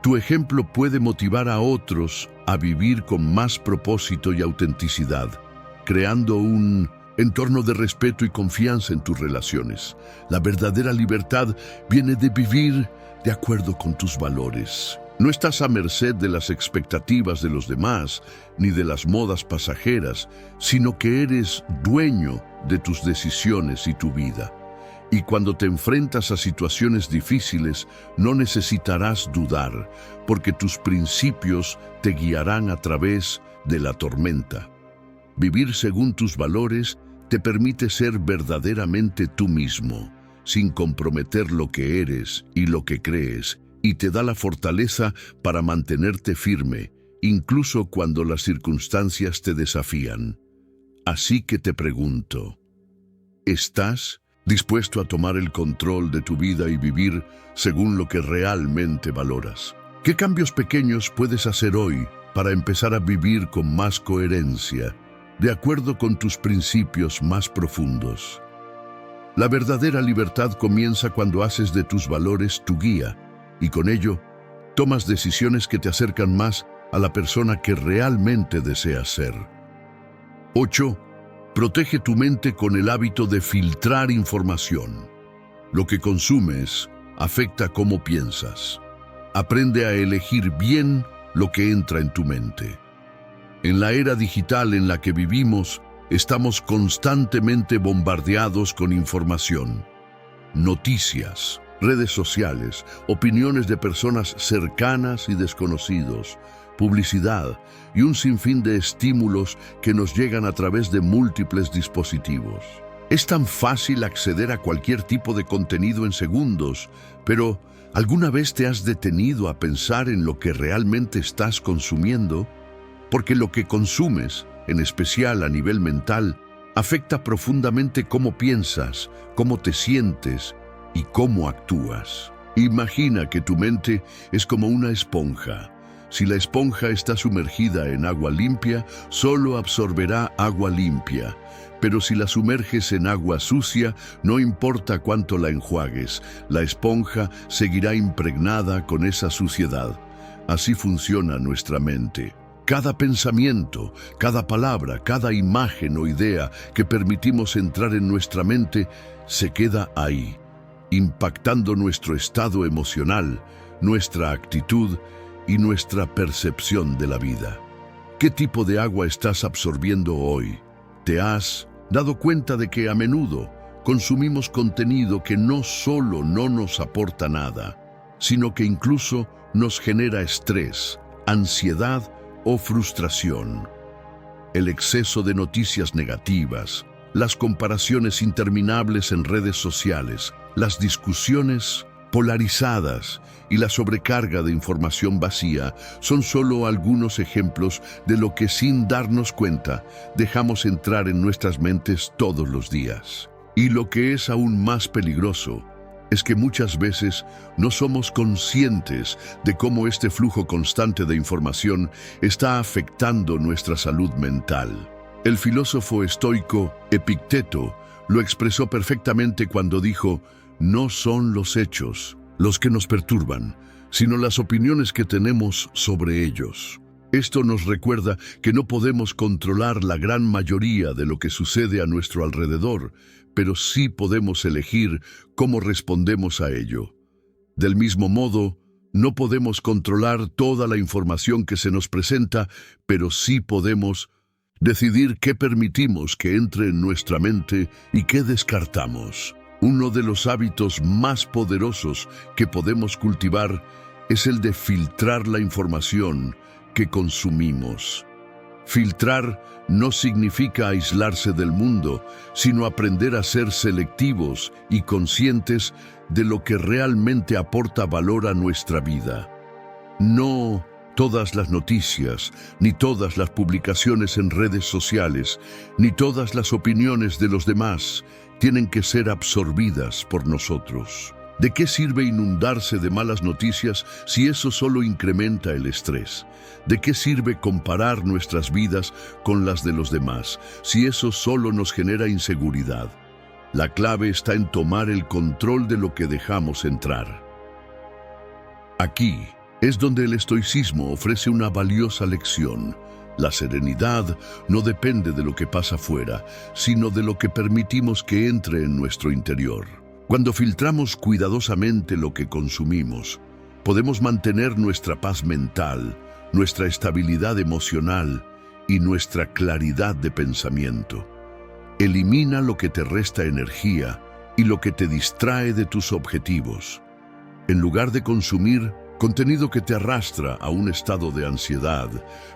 Tu ejemplo puede motivar a otros a vivir con más propósito y autenticidad, creando un entorno de respeto y confianza en tus relaciones. La verdadera libertad viene de vivir de acuerdo con tus valores. No estás a merced de las expectativas de los demás, ni de las modas pasajeras, sino que eres dueño de tus decisiones y tu vida. Y cuando te enfrentas a situaciones difíciles, no necesitarás dudar, porque tus principios te guiarán a través de la tormenta. Vivir según tus valores te permite ser verdaderamente tú mismo, sin comprometer lo que eres y lo que crees, y te da la fortaleza para mantenerte firme, incluso cuando las circunstancias te desafían. Así que te pregunto, ¿estás dispuesto a tomar el control de tu vida y vivir según lo que realmente valoras? ¿Qué cambios pequeños puedes hacer hoy para empezar a vivir con más coherencia, de acuerdo con tus principios más profundos? La verdadera libertad comienza cuando haces de tus valores tu guía, y con ello, tomas decisiones que te acercan más a la persona que realmente deseas ser. 8. Protege tu mente con el hábito de filtrar información. Lo que consumes afecta cómo piensas. Aprende a elegir bien lo que entra en tu mente. En la era digital en la que vivimos, estamos constantemente bombardeados con información, noticias, redes sociales, opiniones de personas cercanas y desconocidos, publicidad y un sinfín de estímulos que nos llegan a través de múltiples dispositivos. Es tan fácil acceder a cualquier tipo de contenido en segundos, pero ¿alguna vez te has detenido a pensar en lo que realmente estás consumiendo? Porque lo que consumes, en especial a nivel mental, afecta profundamente cómo piensas, cómo te sientes y cómo actúas. Imagina que tu mente es como una esponja. Si la esponja está sumergida en agua limpia, solo absorberá agua limpia. Pero si la sumerges en agua sucia, no importa cuánto la enjuagues, la esponja seguirá impregnada con esa suciedad. Así funciona nuestra mente. Cada pensamiento, cada palabra, cada imagen o idea que permitimos entrar en nuestra mente se queda ahí, impactando nuestro estado emocional, nuestra actitud y nuestra percepción de la vida. ¿Qué tipo de agua estás absorbiendo hoy? ¿Te has dado cuenta de que a menudo consumimos contenido que no solo no nos aporta nada, sino que incluso nos genera estrés, ansiedad o frustración? El exceso de noticias negativas, las comparaciones interminables en redes sociales, las discusiones polarizadas y la sobrecarga de información vacía son solo algunos ejemplos de lo que, sin darnos cuenta, dejamos entrar en nuestras mentes todos los días. Y lo que es aún más peligroso es que muchas veces no somos conscientes de cómo este flujo constante de información está afectando nuestra salud mental. El filósofo estoico Epicteto lo expresó perfectamente cuando dijo: no son los hechos los que nos perturban, sino las opiniones que tenemos sobre ellos. Esto nos recuerda que no podemos controlar la gran mayoría de lo que sucede a nuestro alrededor, pero sí podemos elegir cómo respondemos a ello. Del mismo modo, no podemos controlar toda la información que se nos presenta, pero sí podemos decidir qué permitimos que entre en nuestra mente y qué descartamos. Uno de los hábitos más poderosos que podemos cultivar es el de filtrar la información que consumimos. Filtrar no significa aislarse del mundo, sino aprender a ser selectivos y conscientes de lo que realmente aporta valor a nuestra vida. No todas las noticias, ni todas las publicaciones en redes sociales, ni todas las opiniones de los demás tienen que ser absorbidas por nosotros. ¿De qué sirve inundarse de malas noticias si eso solo incrementa el estrés? ¿De qué sirve comparar nuestras vidas con las de los demás si eso solo nos genera inseguridad? La clave está en tomar el control de lo que dejamos entrar. Aquí es donde el estoicismo ofrece una valiosa lección. La serenidad no depende de lo que pasa afuera, sino de lo que permitimos que entre en nuestro interior. Cuando filtramos cuidadosamente lo que consumimos, podemos mantener nuestra paz mental, nuestra estabilidad emocional y nuestra claridad de pensamiento. Elimina lo que te resta energía y lo que te distrae de tus objetivos. En lugar de consumir contenido que te arrastra a un estado de ansiedad,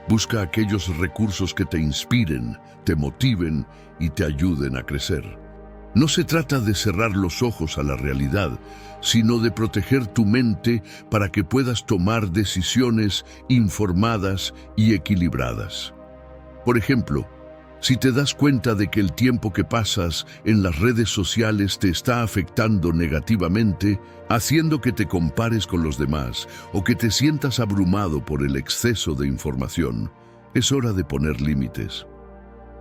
busca aquellos recursos que te inspiren, te motiven y te ayuden a crecer. No se trata de cerrar los ojos a la realidad, sino de proteger tu mente para que puedas tomar decisiones informadas y equilibradas. Por ejemplo, si te das cuenta de que el tiempo que pasas en las redes sociales te está afectando negativamente, haciendo que te compares con los demás o que te sientas abrumado por el exceso de información, es hora de poner límites.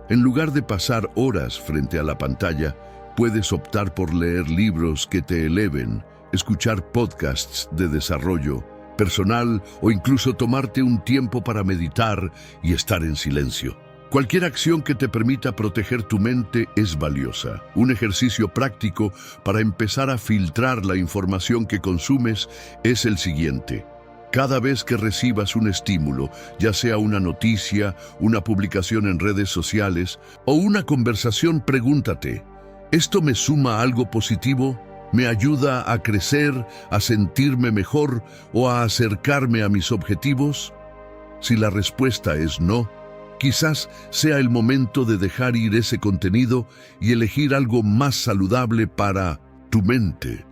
En lugar de pasar horas frente a la pantalla, puedes optar por leer libros que te eleven, escuchar podcasts de desarrollo personal o incluso tomarte un tiempo para meditar y estar en silencio. Cualquier acción que te permita proteger tu mente es valiosa. Un ejercicio práctico para empezar a filtrar la información que consumes es el siguiente. Cada vez que recibas un estímulo, ya sea una noticia, una publicación en redes sociales o una conversación, pregúntate: ¿esto me suma algo positivo? ¿Me ayuda a crecer, a sentirme mejor o a acercarme a mis objetivos? Si la respuesta es no, quizás sea el momento de dejar ir ese contenido y elegir algo más saludable para tu mente.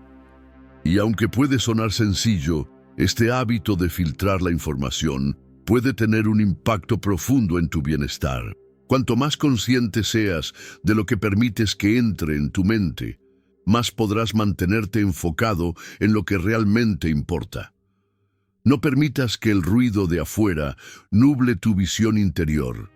Y aunque puede sonar sencillo, este hábito de filtrar la información puede tener un impacto profundo en tu bienestar. Cuanto más consciente seas de lo que permites que entre en tu mente, más podrás mantenerte enfocado en lo que realmente importa. No permitas que el ruido de afuera nuble tu visión interior.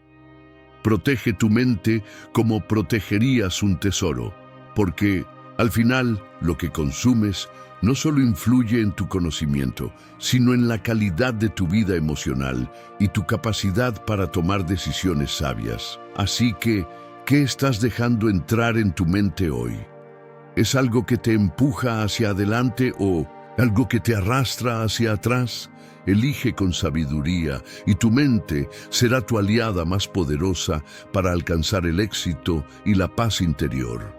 Protege tu mente como protegerías un tesoro, porque, al final, lo que consumes no solo influye en tu conocimiento, sino en la calidad de tu vida emocional y tu capacidad para tomar decisiones sabias. Así que, ¿qué estás dejando entrar en tu mente hoy? ¿Es algo que te empuja hacia adelante o algo que te arrastra hacia atrás? Elige con sabiduría y tu mente será tu aliada más poderosa para alcanzar el éxito y la paz interior.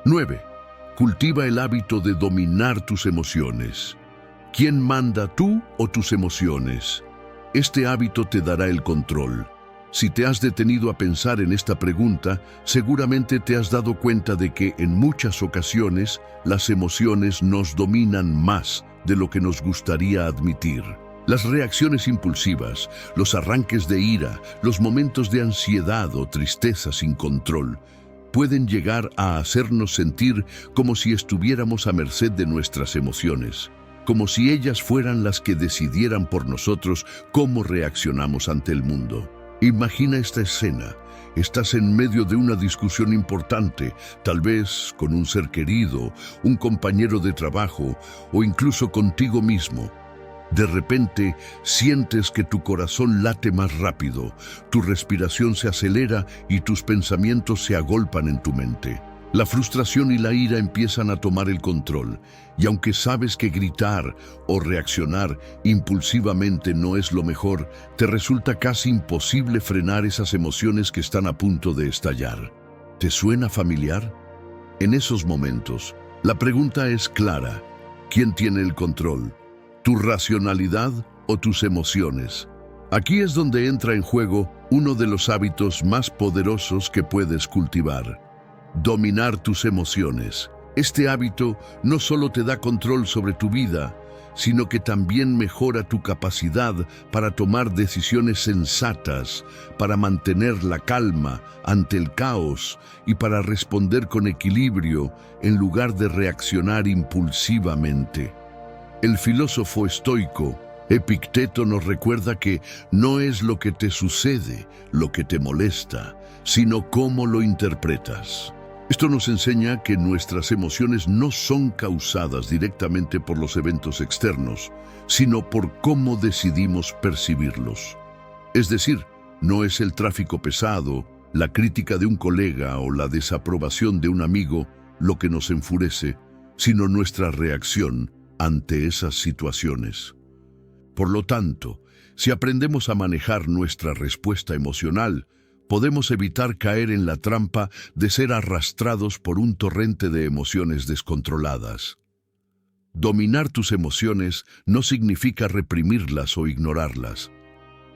9. Cultiva el hábito de dominar tus emociones. ¿Quién manda, tú o tus emociones? Este hábito te dará el control. Si te has detenido a pensar en esta pregunta, seguramente te has dado cuenta de que en muchas ocasiones las emociones nos dominan más de lo que nos gustaría admitir. Las reacciones impulsivas, los arranques de ira, los momentos de ansiedad o tristeza sin control, pueden llegar a hacernos sentir como si estuviéramos a merced de nuestras emociones, como si ellas fueran las que decidieran por nosotros cómo reaccionamos ante el mundo. Imagina esta escena. Estás en medio de una discusión importante, tal vez con un ser querido, un compañero de trabajo o incluso contigo mismo. De repente, sientes que tu corazón late más rápido, tu respiración se acelera y tus pensamientos se agolpan en tu mente. La frustración y la ira empiezan a tomar el control, y aunque sabes que gritar o reaccionar impulsivamente no es lo mejor, te resulta casi imposible frenar esas emociones que están a punto de estallar. ¿Te suena familiar? En esos momentos, la pregunta es clara: ¿quién tiene el control? ¿Tu racionalidad o tus emociones? Aquí es donde entra en juego uno de los hábitos más poderosos que puedes cultivar: dominar tus emociones. Este hábito no solo te da control sobre tu vida, sino que también mejora tu capacidad para tomar decisiones sensatas, para mantener la calma ante el caos y para responder con equilibrio en lugar de reaccionar impulsivamente. El filósofo estoico Epicteto nos recuerda que no es lo que te sucede lo que te molesta, sino cómo lo interpretas. Esto nos enseña que nuestras emociones no son causadas directamente por los eventos externos, sino por cómo decidimos percibirlos. Es decir, no es el tráfico pesado, la crítica de un colega o la desaprobación de un amigo lo que nos enfurece, sino nuestra reacción ante esas situaciones. Por lo tanto, si aprendemos a manejar nuestra respuesta emocional, podemos evitar caer en la trampa de ser arrastrados por un torrente de emociones descontroladas. Dominar tus emociones no significa reprimirlas o ignorarlas.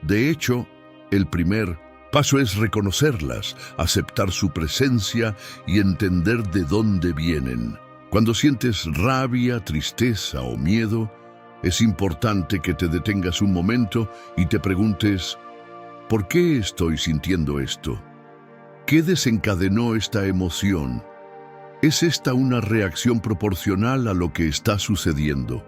De hecho, el primer paso es reconocerlas, aceptar su presencia y entender de dónde vienen. Cuando sientes rabia, tristeza o miedo, es importante que te detengas un momento y te preguntes: ¿por qué estoy sintiendo esto? ¿Qué desencadenó esta emoción? ¿Es esta una reacción proporcional a lo que está sucediendo?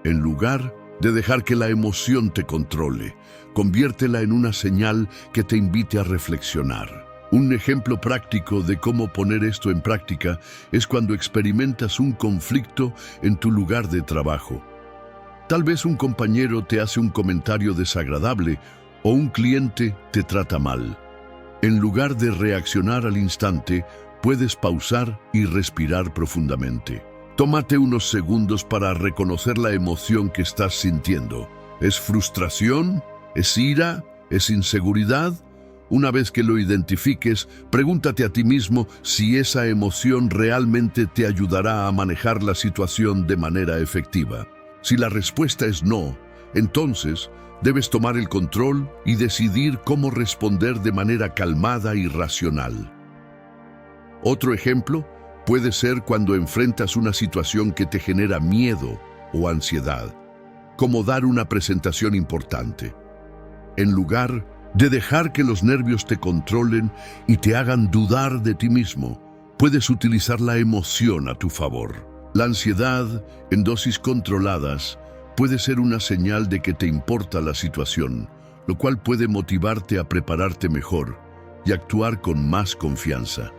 En lugar de dejar que la emoción te controle, conviértela en una señal que te invite a reflexionar. Un ejemplo práctico de cómo poner esto en práctica es cuando experimentas un conflicto en tu lugar de trabajo. Tal vez un compañero te hace un comentario desagradable o un cliente te trata mal. En lugar de reaccionar al instante, puedes pausar y respirar profundamente. Tómate unos segundos para reconocer la emoción que estás sintiendo. ¿Es frustración? ¿Es ira? ¿Es inseguridad? Una vez que lo identifiques, pregúntate a ti mismo si esa emoción realmente te ayudará a manejar la situación de manera efectiva. Si la respuesta es no, entonces debes tomar el control y decidir cómo responder de manera calmada y racional. Otro ejemplo puede ser cuando enfrentas una situación que te genera miedo o ansiedad, como dar una presentación importante. En lugar de dejar que los nervios te controlen y te hagan dudar de ti mismo, puedes utilizar la emoción a tu favor. La ansiedad, en dosis controladas, puede ser una señal de que te importa la situación, lo cual puede motivarte a prepararte mejor y actuar con más confianza.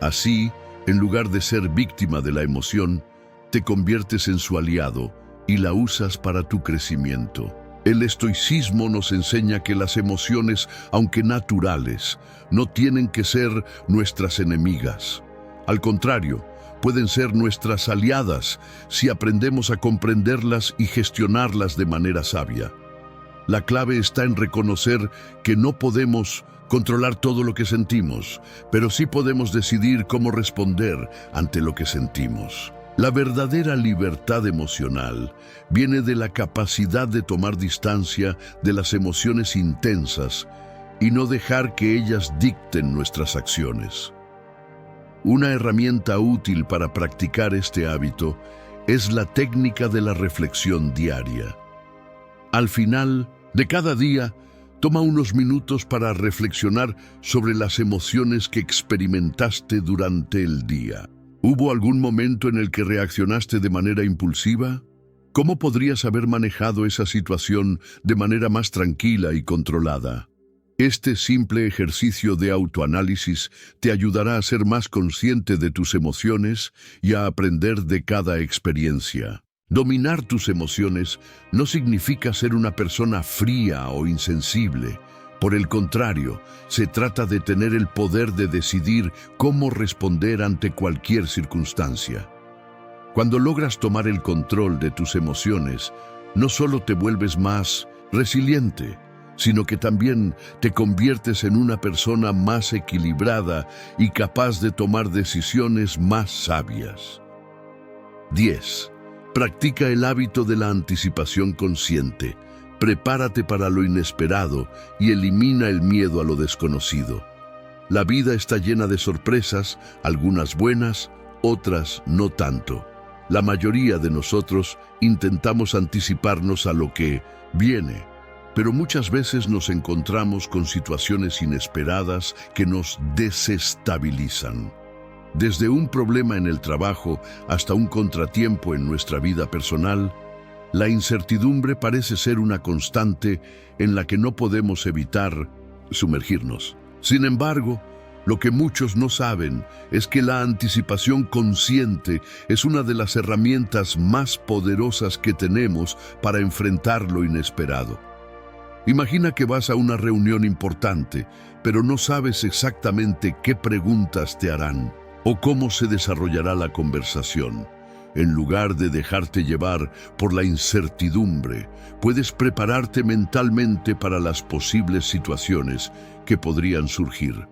Así, en lugar de ser víctima de la emoción, te conviertes en su aliado y la usas para tu crecimiento. El estoicismo nos enseña que las emociones, aunque naturales, no tienen que ser nuestras enemigas. Al contrario, pueden ser nuestras aliadas si aprendemos a comprenderlas y gestionarlas de manera sabia. La clave está en reconocer que no podemos controlar todo lo que sentimos, pero sí podemos decidir cómo responder ante lo que sentimos. La verdadera libertad emocional viene de la capacidad de tomar distancia de las emociones intensas y no dejar que ellas dicten nuestras acciones. Una herramienta útil para practicar este hábito es la técnica de la reflexión diaria. Al final de cada día, Toma unos minutos para reflexionar sobre las emociones que experimentaste durante el día. ¿Hubo algún momento en el que reaccionaste de manera impulsiva? ¿Cómo podrías haber manejado esa situación de manera más tranquila y controlada? Este simple ejercicio de autoanálisis te ayudará a ser más consciente de tus emociones y a aprender de cada experiencia. Dominar tus emociones no significa ser una persona fría o insensible. Por el contrario, se trata de tener el poder de decidir cómo responder ante cualquier circunstancia. Cuando logras tomar el control de tus emociones, no solo te vuelves más resiliente, sino que también te conviertes en una persona más equilibrada y capaz de tomar decisiones más sabias. 10. Practica el hábito de la anticipación consciente. Prepárate para lo inesperado y elimina el miedo a lo desconocido. La vida está llena de sorpresas, algunas buenas, otras no tanto. La mayoría de nosotros intentamos anticiparnos a lo que viene, pero muchas veces nos encontramos con situaciones inesperadas que nos desestabilizan. Desde un problema en el trabajo hasta un contratiempo en nuestra vida personal, la incertidumbre parece ser una constante en la que no podemos evitar sumergirnos. Sin embargo, lo que muchos no saben es que la anticipación consciente es una de las herramientas más poderosas que tenemos para enfrentar lo inesperado. Imagina que vas a una reunión importante, pero no sabes exactamente qué preguntas te harán o cómo se desarrollará la conversación. En lugar de dejarte llevar por la incertidumbre, puedes prepararte mentalmente para las posibles situaciones que podrían surgir.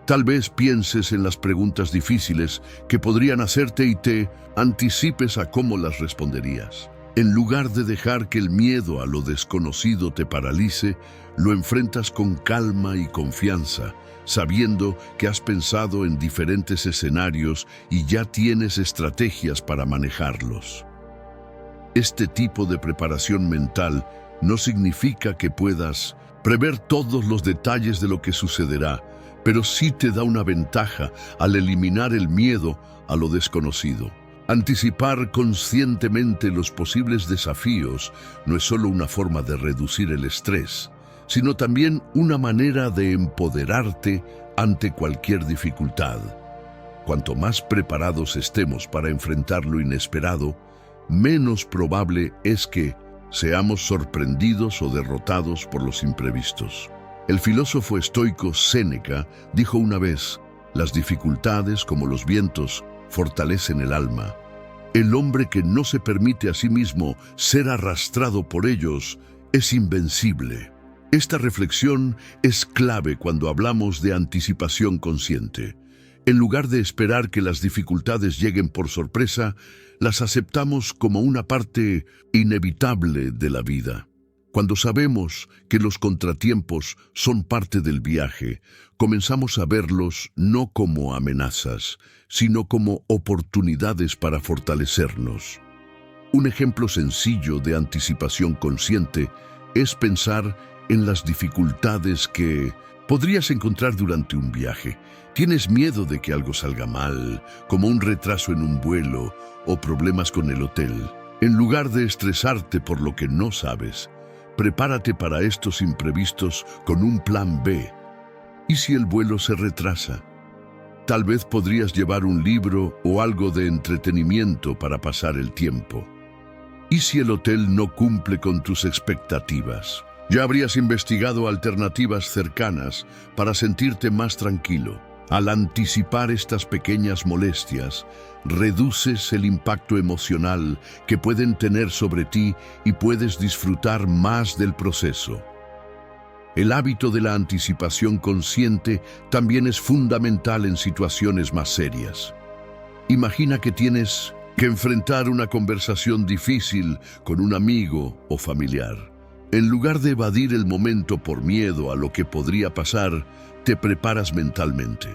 Tal vez pienses en las preguntas difíciles que podrían hacerte y te anticipes a cómo las responderías. En lugar de dejar que el miedo a lo desconocido te paralice, lo enfrentas con calma y confianza, sabiendo que has pensado en diferentes escenarios y ya tienes estrategias para manejarlos. Este tipo de preparación mental no significa que puedas prever todos los detalles de lo que sucederá, pero sí te da una ventaja al eliminar el miedo a lo desconocido. Anticipar conscientemente los posibles desafíos no es solo una forma de reducir el estrés, sino también una manera de empoderarte ante cualquier dificultad. Cuanto más preparados estemos para enfrentar lo inesperado, menos probable es que seamos sorprendidos o derrotados por los imprevistos. El filósofo estoico Séneca dijo una vez: las dificultades, como los vientos, fortalecen el alma. El hombre que no se permite a sí mismo ser arrastrado por ellos es invencible. Esta reflexión es clave cuando hablamos de anticipación consciente. En lugar de esperar que las dificultades lleguen por sorpresa, las aceptamos como una parte inevitable de la vida. Cuando sabemos que los contratiempos son parte del viaje, comenzamos a verlos no como amenazas, sino como oportunidades para fortalecernos. Un ejemplo sencillo de anticipación consciente es pensar en las dificultades que podrías encontrar durante un viaje. ¿Tienes miedo de que algo salga mal, como un retraso en un vuelo o problemas con el hotel? En lugar de estresarte por lo que no sabes, prepárate para estos imprevistos con un plan B. ¿Y si el vuelo se retrasa? Tal vez podrías llevar un libro o algo de entretenimiento para pasar el tiempo. ¿Y si el hotel no cumple con tus expectativas? Ya habrías investigado alternativas cercanas para sentirte más tranquilo. Al anticipar estas pequeñas molestias, reduces el impacto emocional que pueden tener sobre ti y puedes disfrutar más del proceso. El hábito de la anticipación consciente también es fundamental en situaciones más serias. Imagina que tienes que enfrentar una conversación difícil con un amigo o familiar. En lugar de evadir el momento por miedo a lo que podría pasar, te preparas mentalmente.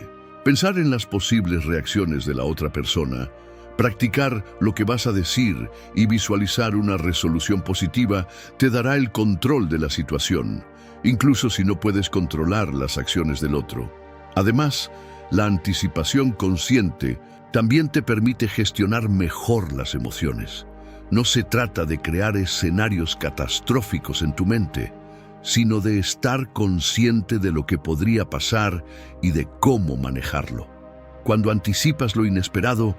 Pensar en las posibles reacciones de la otra persona Practicar lo que vas a decir y visualizar una resolución positiva te dará el control de la situación, incluso si no puedes controlar las acciones del otro. Además, la anticipación consciente también te permite gestionar mejor las emociones. No se trata de crear escenarios catastróficos en tu mente, sino de estar consciente de lo que podría pasar y de cómo manejarlo. Cuando anticipas lo inesperado,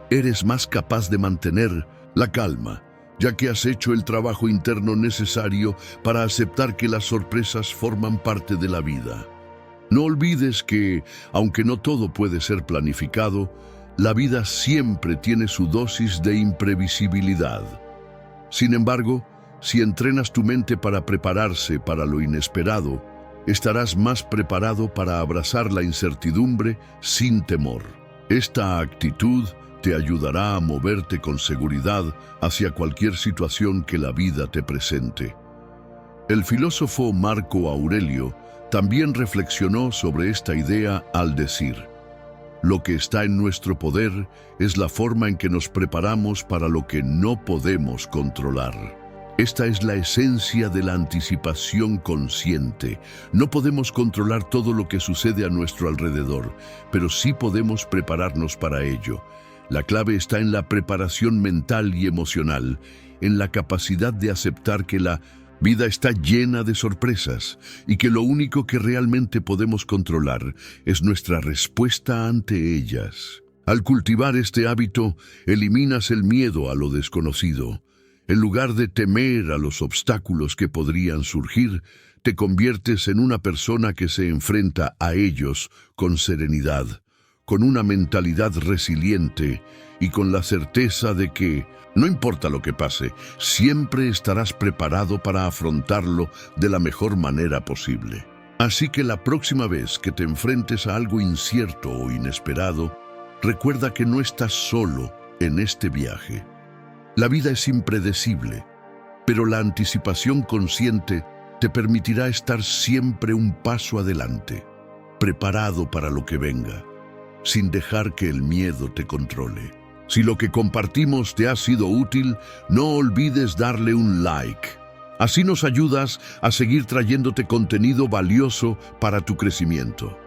eres más capaz de mantener la calma, ya que has hecho el trabajo interno necesario para aceptar que las sorpresas forman parte de la vida. No olvides que, aunque no todo puede ser planificado, la vida siempre tiene su dosis de imprevisibilidad. Sin embargo, si entrenas tu mente para prepararse para lo inesperado, estarás más preparado para abrazar la incertidumbre sin temor. Esta actitud te ayudará a moverte con seguridad hacia cualquier situación que la vida te presente. El filósofo Marco Aurelio también reflexionó sobre esta idea al decir: lo que está en nuestro poder es la forma en que nos preparamos para lo que no podemos controlar. Esta es la esencia de la anticipación consciente. No podemos controlar todo lo que sucede a nuestro alrededor, pero sí podemos prepararnos para ello. La clave está en la preparación mental y emocional, en la capacidad de aceptar que la vida está llena de sorpresas y que lo único que realmente podemos controlar es nuestra respuesta ante ellas. Al cultivar este hábito, eliminas el miedo a lo desconocido. En lugar de temer a los obstáculos que podrían surgir, te conviertes en una persona que se enfrenta a ellos con serenidad, con una mentalidad resiliente y con la certeza de que, no importa lo que pase, siempre estarás preparado para afrontarlo de la mejor manera posible. Así que la próxima vez que te enfrentes a algo incierto o inesperado, recuerda que no estás solo en este viaje. La vida es impredecible, pero la anticipación consciente te permitirá estar siempre un paso adelante, preparado para lo que venga, sin dejar que el miedo te controle. Si lo que compartimos te ha sido útil, no olvides darle un like. Así nos ayudas a seguir trayéndote contenido valioso para tu crecimiento.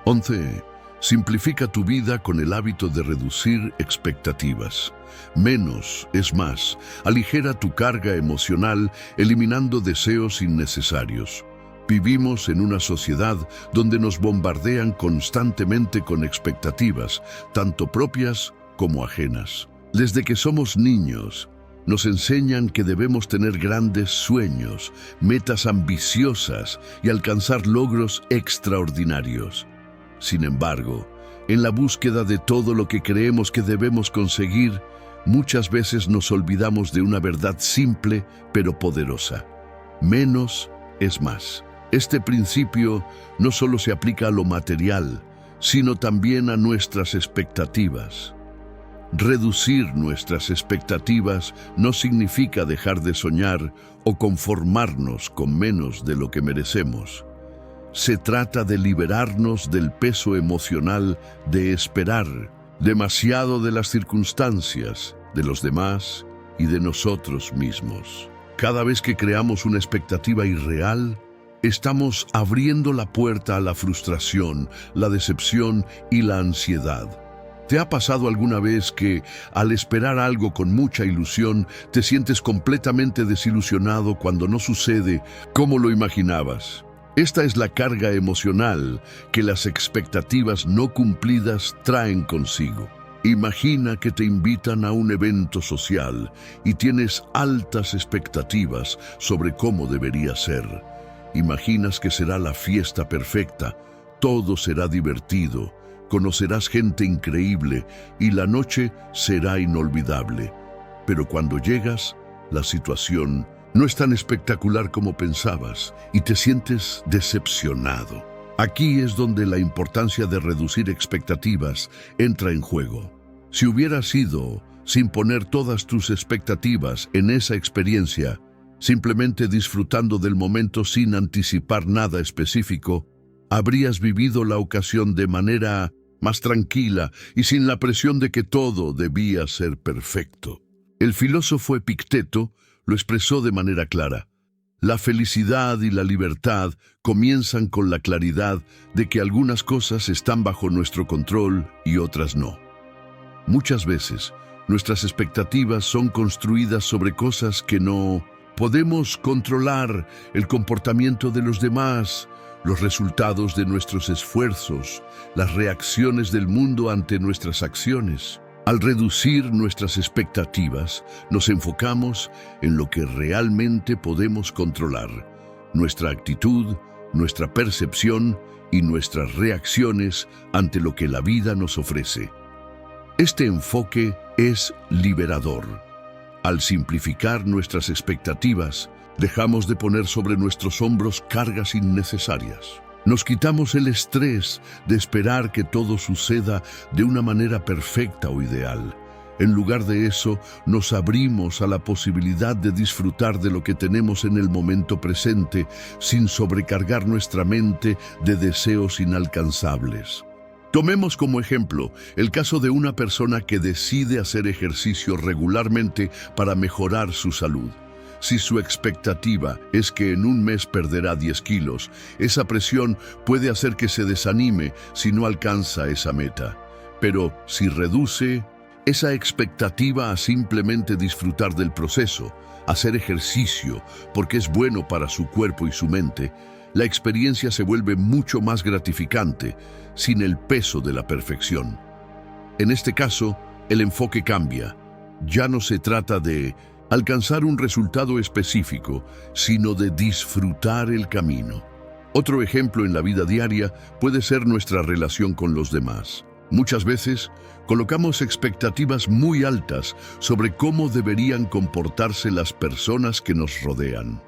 11. Simplifica tu vida con el hábito de reducir expectativas. Menos es más. Aligera tu carga emocional, eliminando deseos innecesarios. Vivimos en una sociedad donde nos bombardean constantemente con expectativas, tanto propias como ajenas. Desde que somos niños, nos enseñan que debemos tener grandes sueños, metas ambiciosas y alcanzar logros extraordinarios. Sin embargo, en la búsqueda de todo lo que creemos que debemos conseguir, muchas veces nos olvidamos de una verdad simple pero poderosa. Menos es más. Este principio no solo se aplica a lo material, sino también a nuestras expectativas. Reducir nuestras expectativas no significa dejar de soñar o conformarnos con menos de lo que merecemos. Se trata de liberarnos del peso emocional de esperar demasiado de las circunstancias, de los demás y de nosotros mismos. Cada vez que creamos una expectativa irreal, estamos abriendo la puerta a la frustración, la decepción y la ansiedad. ¿Te ha pasado alguna vez que, al esperar algo con mucha ilusión, te sientes completamente desilusionado cuando no sucede como lo imaginabas? Esta es la carga emocional que las expectativas no cumplidas traen consigo. Imagina que te invitan a un evento social y tienes altas expectativas sobre cómo debería ser. Imaginas que será la fiesta perfecta, todo será divertido, conocerás gente increíble y la noche será inolvidable. Pero cuando llegas, la situación no es tan espectacular como pensabas y te sientes decepcionado. Aquí es donde la importancia de reducir expectativas entra en juego. Si hubieras ido sin poner todas tus expectativas en esa experiencia, simplemente disfrutando del momento sin anticipar nada específico, habrías vivido la ocasión de manera más tranquila y sin la presión de que todo debía ser perfecto. El filósofo Epicteto lo expresó de manera clara. La felicidad y la libertad comienzan con la claridad de que algunas cosas están bajo nuestro control y otras no. Muchas veces, nuestras expectativas son construidas sobre cosas que no podemos controlar: el comportamiento de los demás, los resultados de nuestros esfuerzos, las reacciones del mundo ante nuestras acciones. Al reducir nuestras expectativas, nos enfocamos en lo que realmente podemos controlar: nuestra actitud, nuestra percepción y nuestras reacciones ante lo que la vida nos ofrece. Este enfoque es liberador. Al simplificar nuestras expectativas, dejamos de poner sobre nuestros hombros cargas innecesarias. Nos quitamos el estrés de esperar que todo suceda de una manera perfecta o ideal. En lugar de eso, nos abrimos a la posibilidad de disfrutar de lo que tenemos en el momento presente, sin sobrecargar nuestra mente de deseos inalcanzables. Tomemos como ejemplo el caso de una persona que decide hacer ejercicio regularmente para mejorar su salud. Si su expectativa es que en un mes perderá 10 kilos, esa presión puede hacer que se desanime si no alcanza esa meta. Pero si reduce esa expectativa a simplemente disfrutar del proceso, hacer ejercicio porque es bueno para su cuerpo y su mente, la experiencia se vuelve mucho más gratificante, sin el peso de la perfección. En este caso, el enfoque cambia. Ya no se trata de alcanzar un resultado específico, sino de disfrutar el camino. Otro ejemplo en la vida diaria puede ser nuestra relación con los demás. Muchas veces colocamos expectativas muy altas sobre cómo deberían comportarse las personas que nos rodean.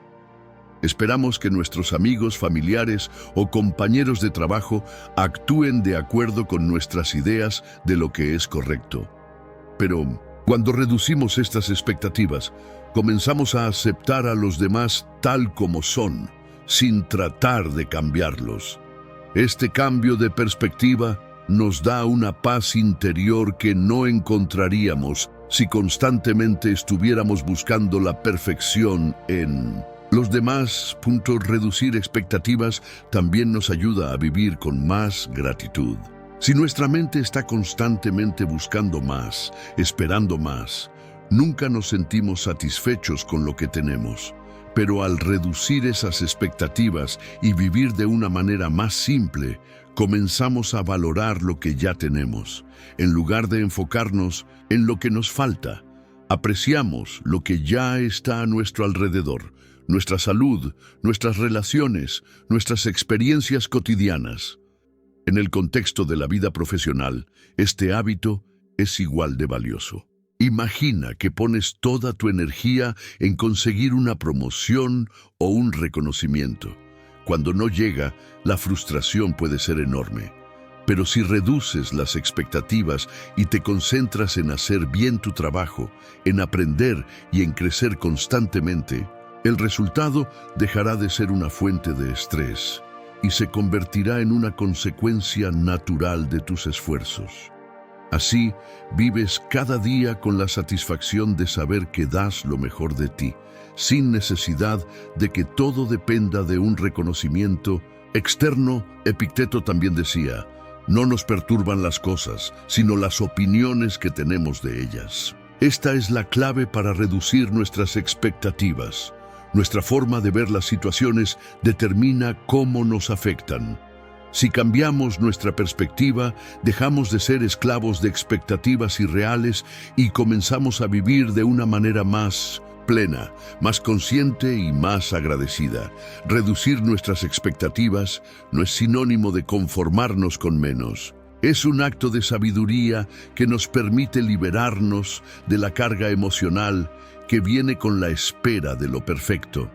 Esperamos que nuestros amigos, familiares o compañeros de trabajo actúen de acuerdo con nuestras ideas de lo que es correcto. Pero cuando reducimos estas expectativas, comenzamos a aceptar a los demás tal como son, sin tratar de cambiarlos. Este cambio de perspectiva nos da una paz interior que no encontraríamos si constantemente estuviéramos buscando la perfección en los demás. Reducir expectativas también nos ayuda a vivir con más gratitud. Si nuestra mente está constantemente buscando más, esperando más, nunca nos sentimos satisfechos con lo que tenemos. Pero al reducir esas expectativas y vivir de una manera más simple, comenzamos a valorar lo que ya tenemos, en lugar de enfocarnos en lo que nos falta. Apreciamos lo que ya está a nuestro alrededor: nuestra salud, nuestras relaciones, nuestras experiencias cotidianas. En el contexto de la vida profesional, este hábito es igual de valioso. Imagina que pones toda tu energía en conseguir una promoción o un reconocimiento. Cuando no llega, la frustración puede ser enorme. Pero si reduces las expectativas y te concentras en hacer bien tu trabajo, en aprender y en crecer constantemente, el resultado dejará de ser una fuente de estrés y se convertirá en una consecuencia natural de tus esfuerzos. Así, vives cada día con la satisfacción de saber que das lo mejor de ti, sin necesidad de que todo dependa de un reconocimiento externo. Epicteto también decía: no nos perturban las cosas, sino las opiniones que tenemos de ellas. Esta es la clave para reducir nuestras expectativas. Nuestra forma de ver las situaciones determina cómo nos afectan. Si cambiamos nuestra perspectiva, dejamos de ser esclavos de expectativas irreales y comenzamos a vivir de una manera más plena, más consciente y más agradecida. Reducir nuestras expectativas no es sinónimo de conformarnos con menos. Es un acto de sabiduría que nos permite liberarnos de la carga emocional que viene con la espera de lo perfecto.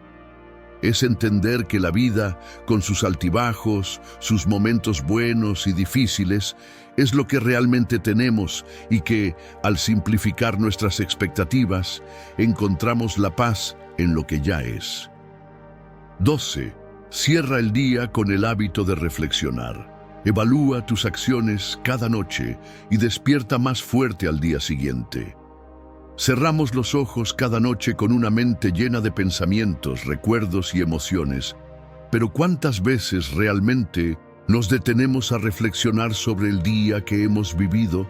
Es entender que la vida, con sus altibajos, sus momentos buenos y difíciles, es lo que realmente tenemos y que, al simplificar nuestras expectativas, encontramos la paz en lo que ya es. 12. Cierra el día con el hábito de reflexionar. Evalúa tus acciones cada noche y despierta más fuerte al día siguiente. Cerramos los ojos cada noche con una mente llena de pensamientos, recuerdos y emociones, pero ¿cuántas veces realmente nos detenemos a reflexionar sobre el día que hemos vivido?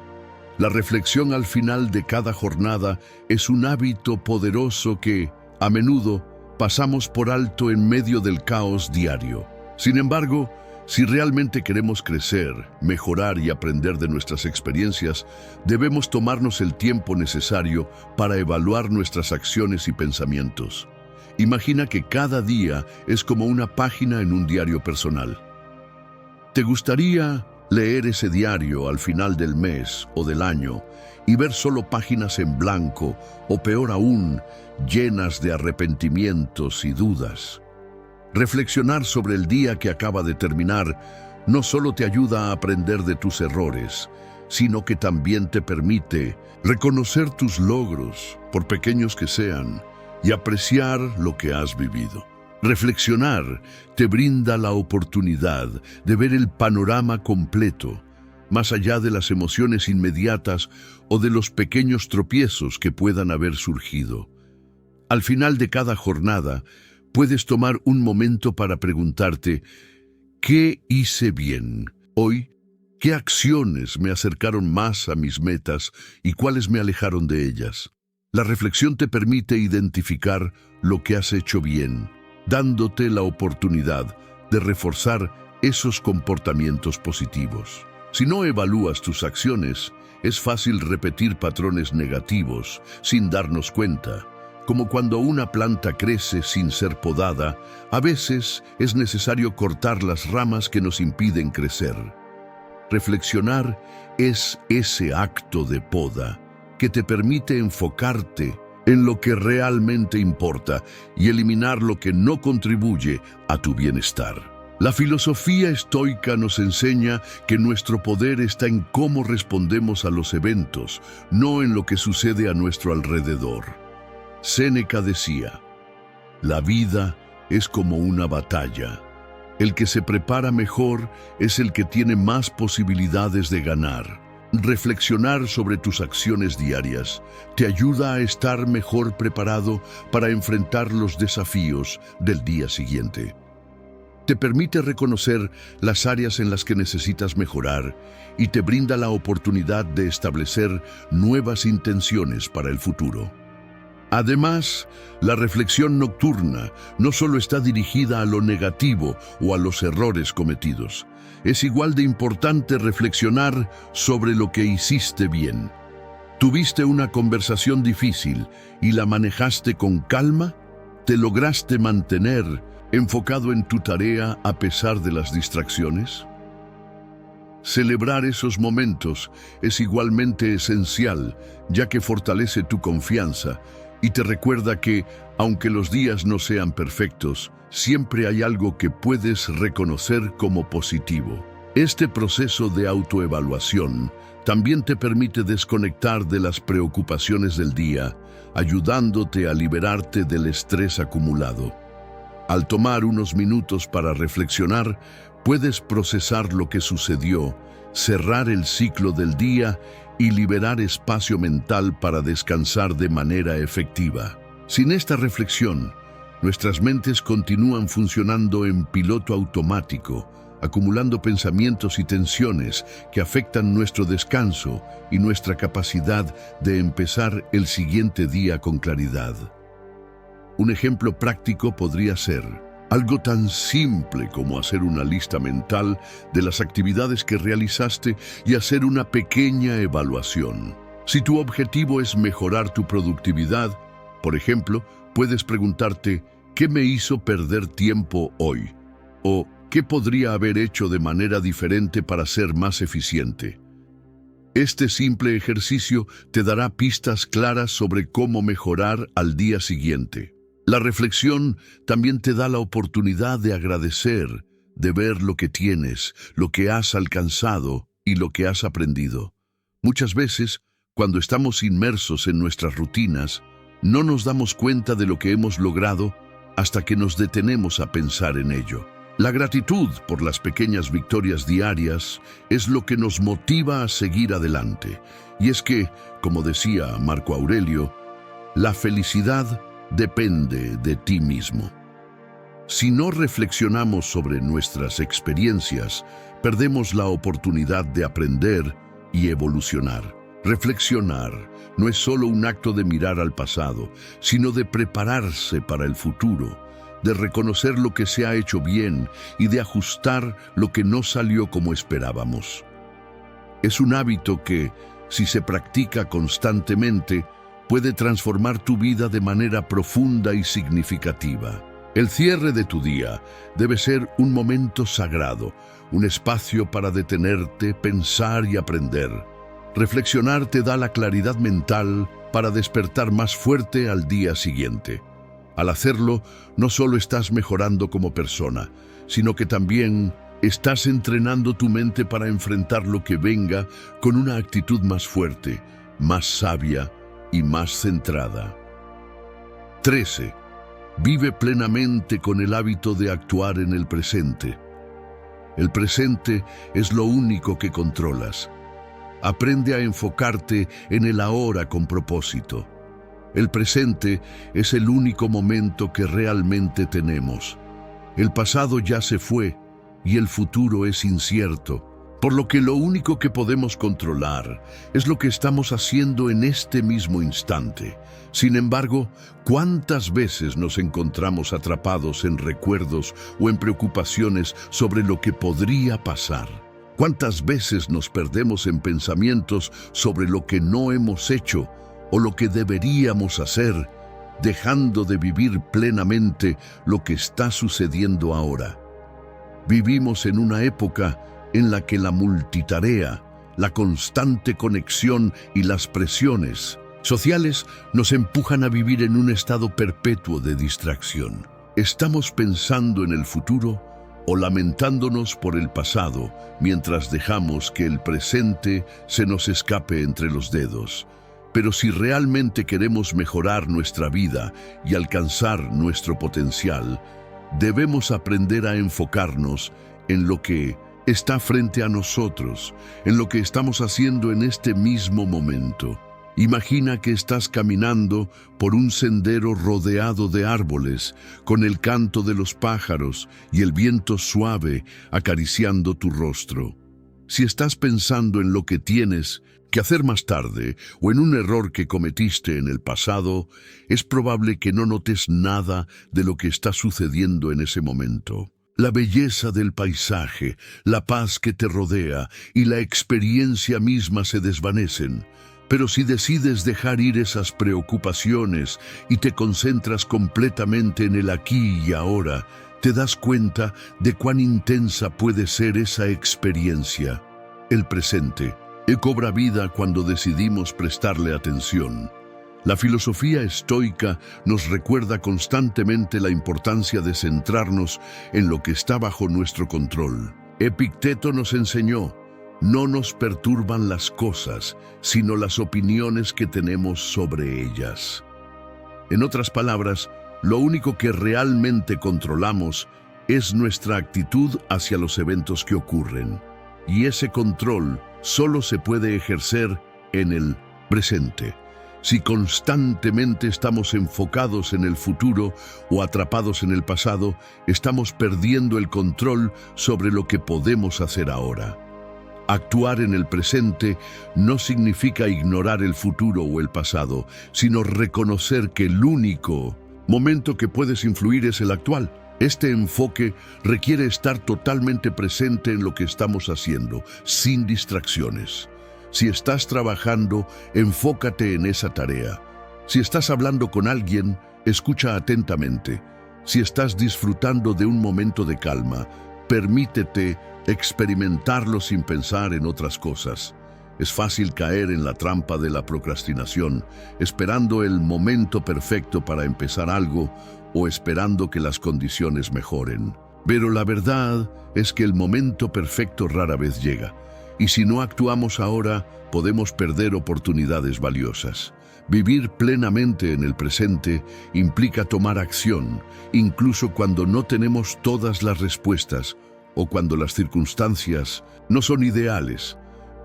La reflexión al final de cada jornada es un hábito poderoso que, a menudo, pasamos por alto en medio del caos diario. Sin embargo, si realmente queremos crecer, mejorar y aprender de nuestras experiencias, debemos tomarnos el tiempo necesario para evaluar nuestras acciones y pensamientos. Imagina que cada día es como una página en un diario personal. ¿Te gustaría leer ese diario al final del mes o del año y ver solo páginas en blanco o, peor aún, llenas de arrepentimientos y dudas? Reflexionar sobre el día que acaba de terminar no solo te ayuda a aprender de tus errores, sino que también te permite reconocer tus logros, por pequeños que sean, y apreciar lo que has vivido. Reflexionar te brinda la oportunidad de ver el panorama completo, más allá de las emociones inmediatas o de los pequeños tropiezos que puedan haber surgido. Al final de cada jornada, puedes tomar un momento para preguntarte, ¿qué hice bien hoy? ¿Qué acciones me acercaron más a mis metas y cuáles me alejaron de ellas? La reflexión te permite identificar lo que has hecho bien, dándote la oportunidad de reforzar esos comportamientos positivos. Si no evalúas tus acciones, es fácil repetir patrones negativos sin darnos cuenta. Como cuando una planta crece sin ser podada, a veces es necesario cortar las ramas que nos impiden crecer. Reflexionar es ese acto de poda que te permite enfocarte en lo que realmente importa y eliminar lo que no contribuye a tu bienestar. La filosofía estoica nos enseña que nuestro poder está en cómo respondemos a los eventos, no en lo que sucede a nuestro alrededor. Séneca decía, la vida es como una batalla. El que se prepara mejor es el que tiene más posibilidades de ganar. Reflexionar sobre tus acciones diarias te ayuda a estar mejor preparado para enfrentar los desafíos del día siguiente. Te permite reconocer las áreas en las que necesitas mejorar y te brinda la oportunidad de establecer nuevas intenciones para el futuro. Además, la reflexión nocturna no solo está dirigida a lo negativo o a los errores cometidos. Es igual de importante reflexionar sobre lo que hiciste bien. ¿Tuviste una conversación difícil y la manejaste con calma? ¿Te lograste mantener enfocado en tu tarea a pesar de las distracciones? Celebrar esos momentos es igualmente esencial, ya que fortalece tu confianza y te recuerda que, aunque los días no sean perfectos, siempre hay algo que puedes reconocer como positivo. Este proceso de autoevaluación también te permite desconectar de las preocupaciones del día, ayudándote a liberarte del estrés acumulado. Al tomar unos minutos para reflexionar, puedes procesar lo que sucedió, cerrar el ciclo del día y liberar espacio mental para descansar de manera efectiva. Sin esta reflexión, nuestras mentes continúan funcionando en piloto automático, acumulando pensamientos y tensiones que afectan nuestro descanso y nuestra capacidad de empezar el siguiente día con claridad. Un ejemplo práctico podría ser algo tan simple como hacer una lista mental de las actividades que realizaste y hacer una pequeña evaluación. Si tu objetivo es mejorar tu productividad, por ejemplo, puedes preguntarte, ¿qué me hizo perder tiempo hoy? O, ¿qué podría haber hecho de manera diferente para ser más eficiente? Este simple ejercicio te dará pistas claras sobre cómo mejorar al día siguiente. La reflexión también te da la oportunidad de agradecer, de ver lo que tienes, lo que has alcanzado y lo que has aprendido. Muchas veces, cuando estamos inmersos en nuestras rutinas, no nos damos cuenta de lo que hemos logrado hasta que nos detenemos a pensar en ello. La gratitud por las pequeñas victorias diarias es lo que nos motiva a seguir adelante. Y es que, como decía Marco Aurelio, la felicidad depende de ti mismo. Si no reflexionamos sobre nuestras experiencias, perdemos la oportunidad de aprender y evolucionar. Reflexionar no es solo un acto de mirar al pasado, sino de prepararse para el futuro, de reconocer lo que se ha hecho bien y de ajustar lo que no salió como esperábamos. Es un hábito que, si se practica constantemente, puede transformar tu vida de manera profunda y significativa. El cierre de tu día debe ser un momento sagrado, un espacio para detenerte, pensar y aprender. Reflexionar te da la claridad mental para despertar más fuerte al día siguiente. Al hacerlo, no solo estás mejorando como persona, sino que también estás entrenando tu mente para enfrentar lo que venga con una actitud más fuerte, más sabia y más centrada. 13. Vive plenamente con el hábito de actuar en el presente. El presente es lo único que controlas. Aprende a enfocarte en el ahora con propósito. El presente es el único momento que realmente tenemos. El pasado ya se fue y el futuro es incierto, por lo que lo único que podemos controlar es lo que estamos haciendo en este mismo instante. Sin embargo, ¿cuántas veces nos encontramos atrapados en recuerdos o en preocupaciones sobre lo que podría pasar? ¿Cuántas veces nos perdemos en pensamientos sobre lo que no hemos hecho o lo que deberíamos hacer, dejando de vivir plenamente lo que está sucediendo ahora? Vivimos en una época en la que la multitarea, la constante conexión y las presiones sociales nos empujan a vivir en un estado perpetuo de distracción. Estamos pensando en el futuro o lamentándonos por el pasado mientras dejamos que el presente se nos escape entre los dedos. Pero si realmente queremos mejorar nuestra vida y alcanzar nuestro potencial, debemos aprender a enfocarnos en lo que está frente a nosotros, en lo que estamos haciendo en este mismo momento. Imagina que estás caminando por un sendero rodeado de árboles, con el canto de los pájaros y el viento suave acariciando tu rostro. Si estás pensando en lo que tienes que hacer más tarde o en un error que cometiste en el pasado, es probable que no notes nada de lo que está sucediendo en ese momento. La belleza del paisaje, la paz que te rodea y la experiencia misma se desvanecen. Pero si decides dejar ir esas preocupaciones y te concentras completamente en el aquí y ahora, te das cuenta de cuán intensa puede ser esa experiencia. El presente cobra vida cuando decidimos prestarle atención. La filosofía estoica nos recuerda constantemente la importancia de centrarnos en lo que está bajo nuestro control. Epicteto nos enseñó: no nos perturban las cosas, sino las opiniones que tenemos sobre ellas. En otras palabras, lo único que realmente controlamos es nuestra actitud hacia los eventos que ocurren. Y ese control solo se puede ejercer en el presente. Si constantemente estamos enfocados en el futuro o atrapados en el pasado, estamos perdiendo el control sobre lo que podemos hacer ahora. Actuar en el presente no significa ignorar el futuro o el pasado, sino reconocer que el único momento que puedes influir es el actual. Este enfoque requiere estar totalmente presente en lo que estamos haciendo, sin distracciones. Si estás trabajando, enfócate en esa tarea. Si estás hablando con alguien, escucha atentamente. Si estás disfrutando de un momento de calma, permítete experimentarlo sin pensar en otras cosas. Es fácil caer en la trampa de la procrastinación, esperando el momento perfecto para empezar algo o esperando que las condiciones mejoren. Pero la verdad es que el momento perfecto rara vez llega, y si no actuamos ahora, podemos perder oportunidades valiosas. Vivir plenamente en el presente implica tomar acción, incluso cuando no tenemos todas las respuestas o cuando las circunstancias no son ideales.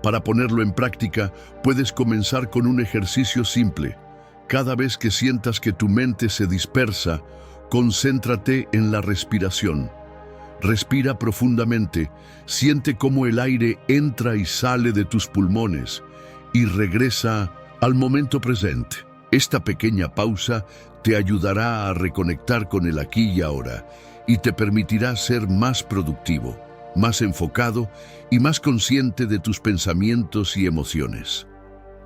Para ponerlo en práctica, puedes comenzar con un ejercicio simple. Cada vez que sientas que tu mente se dispersa, concéntrate en la respiración. Respira profundamente, siente cómo el aire entra y sale de tus pulmones y regresa al momento presente. Esta pequeña pausa te ayudará a reconectar con el aquí y ahora y te permitirá ser más productivo, más enfocado y más consciente de tus pensamientos y emociones.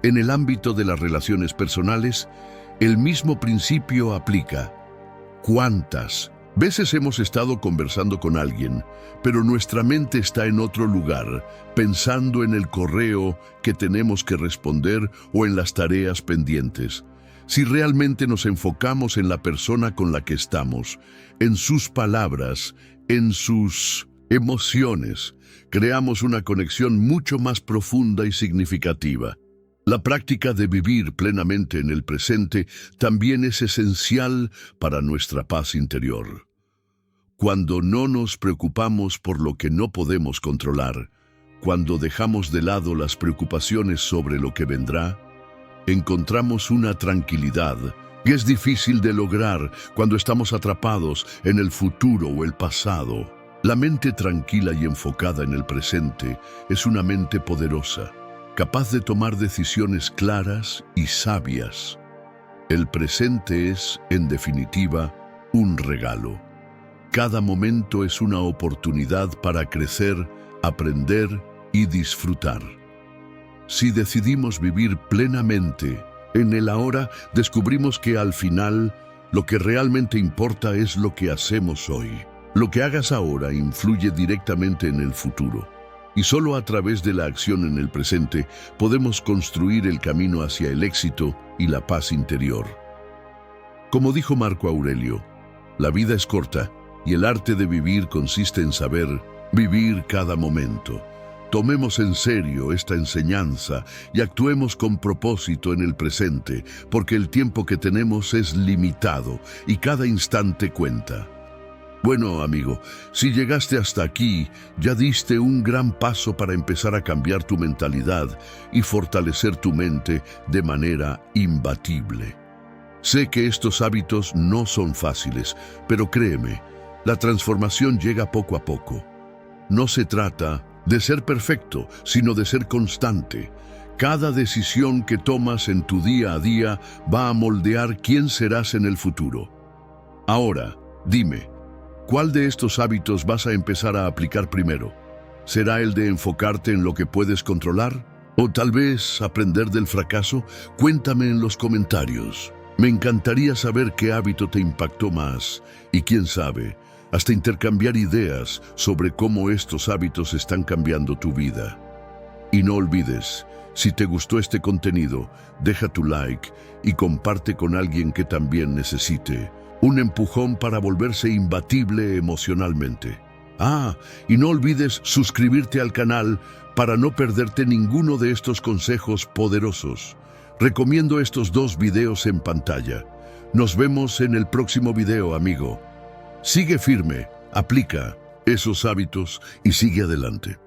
En el ámbito de las relaciones personales, el mismo principio aplica. ¿Cuántas veces hemos estado conversando con alguien, pero nuestra mente está en otro lugar, pensando en el correo que tenemos que responder o en las tareas pendientes? Si realmente nos enfocamos en la persona con la que estamos, en sus palabras, en sus emociones, creamos una conexión mucho más profunda y significativa. La práctica de vivir plenamente en el presente también es esencial para nuestra paz interior. Cuando no nos preocupamos por lo que no podemos controlar, cuando dejamos de lado las preocupaciones sobre lo que vendrá, encontramos una tranquilidad que es difícil de lograr cuando estamos atrapados en el futuro o el pasado. La mente tranquila y enfocada en el presente es una mente poderosa, capaz de tomar decisiones claras y sabias. El presente es, en definitiva, un regalo. Cada momento es una oportunidad para crecer, aprender y disfrutar. Si decidimos vivir plenamente en el ahora, descubrimos que al final lo que realmente importa es lo que hacemos hoy. Lo que hagas ahora influye directamente en el futuro. Y solo a través de la acción en el presente podemos construir el camino hacia el éxito y la paz interior. Como dijo Marco Aurelio, la vida es corta y el arte de vivir consiste en saber vivir cada momento. Tomemos en serio esta enseñanza y actuemos con propósito en el presente, porque el tiempo que tenemos es limitado y cada instante cuenta. Bueno, amigo, si llegaste hasta aquí, ya diste un gran paso para empezar a cambiar tu mentalidad y fortalecer tu mente de manera imbatible. Sé que estos hábitos no son fáciles, pero créeme, la transformación llega poco a poco. No se trata de ser perfecto, sino de ser constante. Cada decisión que tomas en tu día a día va a moldear quién serás en el futuro. Ahora, dime, ¿cuál de estos hábitos vas a empezar a aplicar primero? ¿Será el de enfocarte en lo que puedes controlar? ¿O tal vez aprender del fracaso? Cuéntame en los comentarios. Me encantaría saber qué hábito te impactó más y quién sabe, hasta intercambiar ideas sobre cómo estos hábitos están cambiando tu vida. Y no olvides, si te gustó este contenido, deja tu like y comparte con alguien que también necesite un empujón para volverse imbatible emocionalmente. Y no olvides suscribirte al canal para no perderte ninguno de estos consejos poderosos. Recomiendo estos 2 videos en pantalla. Nos vemos en el próximo video, amigo. Sigue firme, aplica esos hábitos y sigue adelante.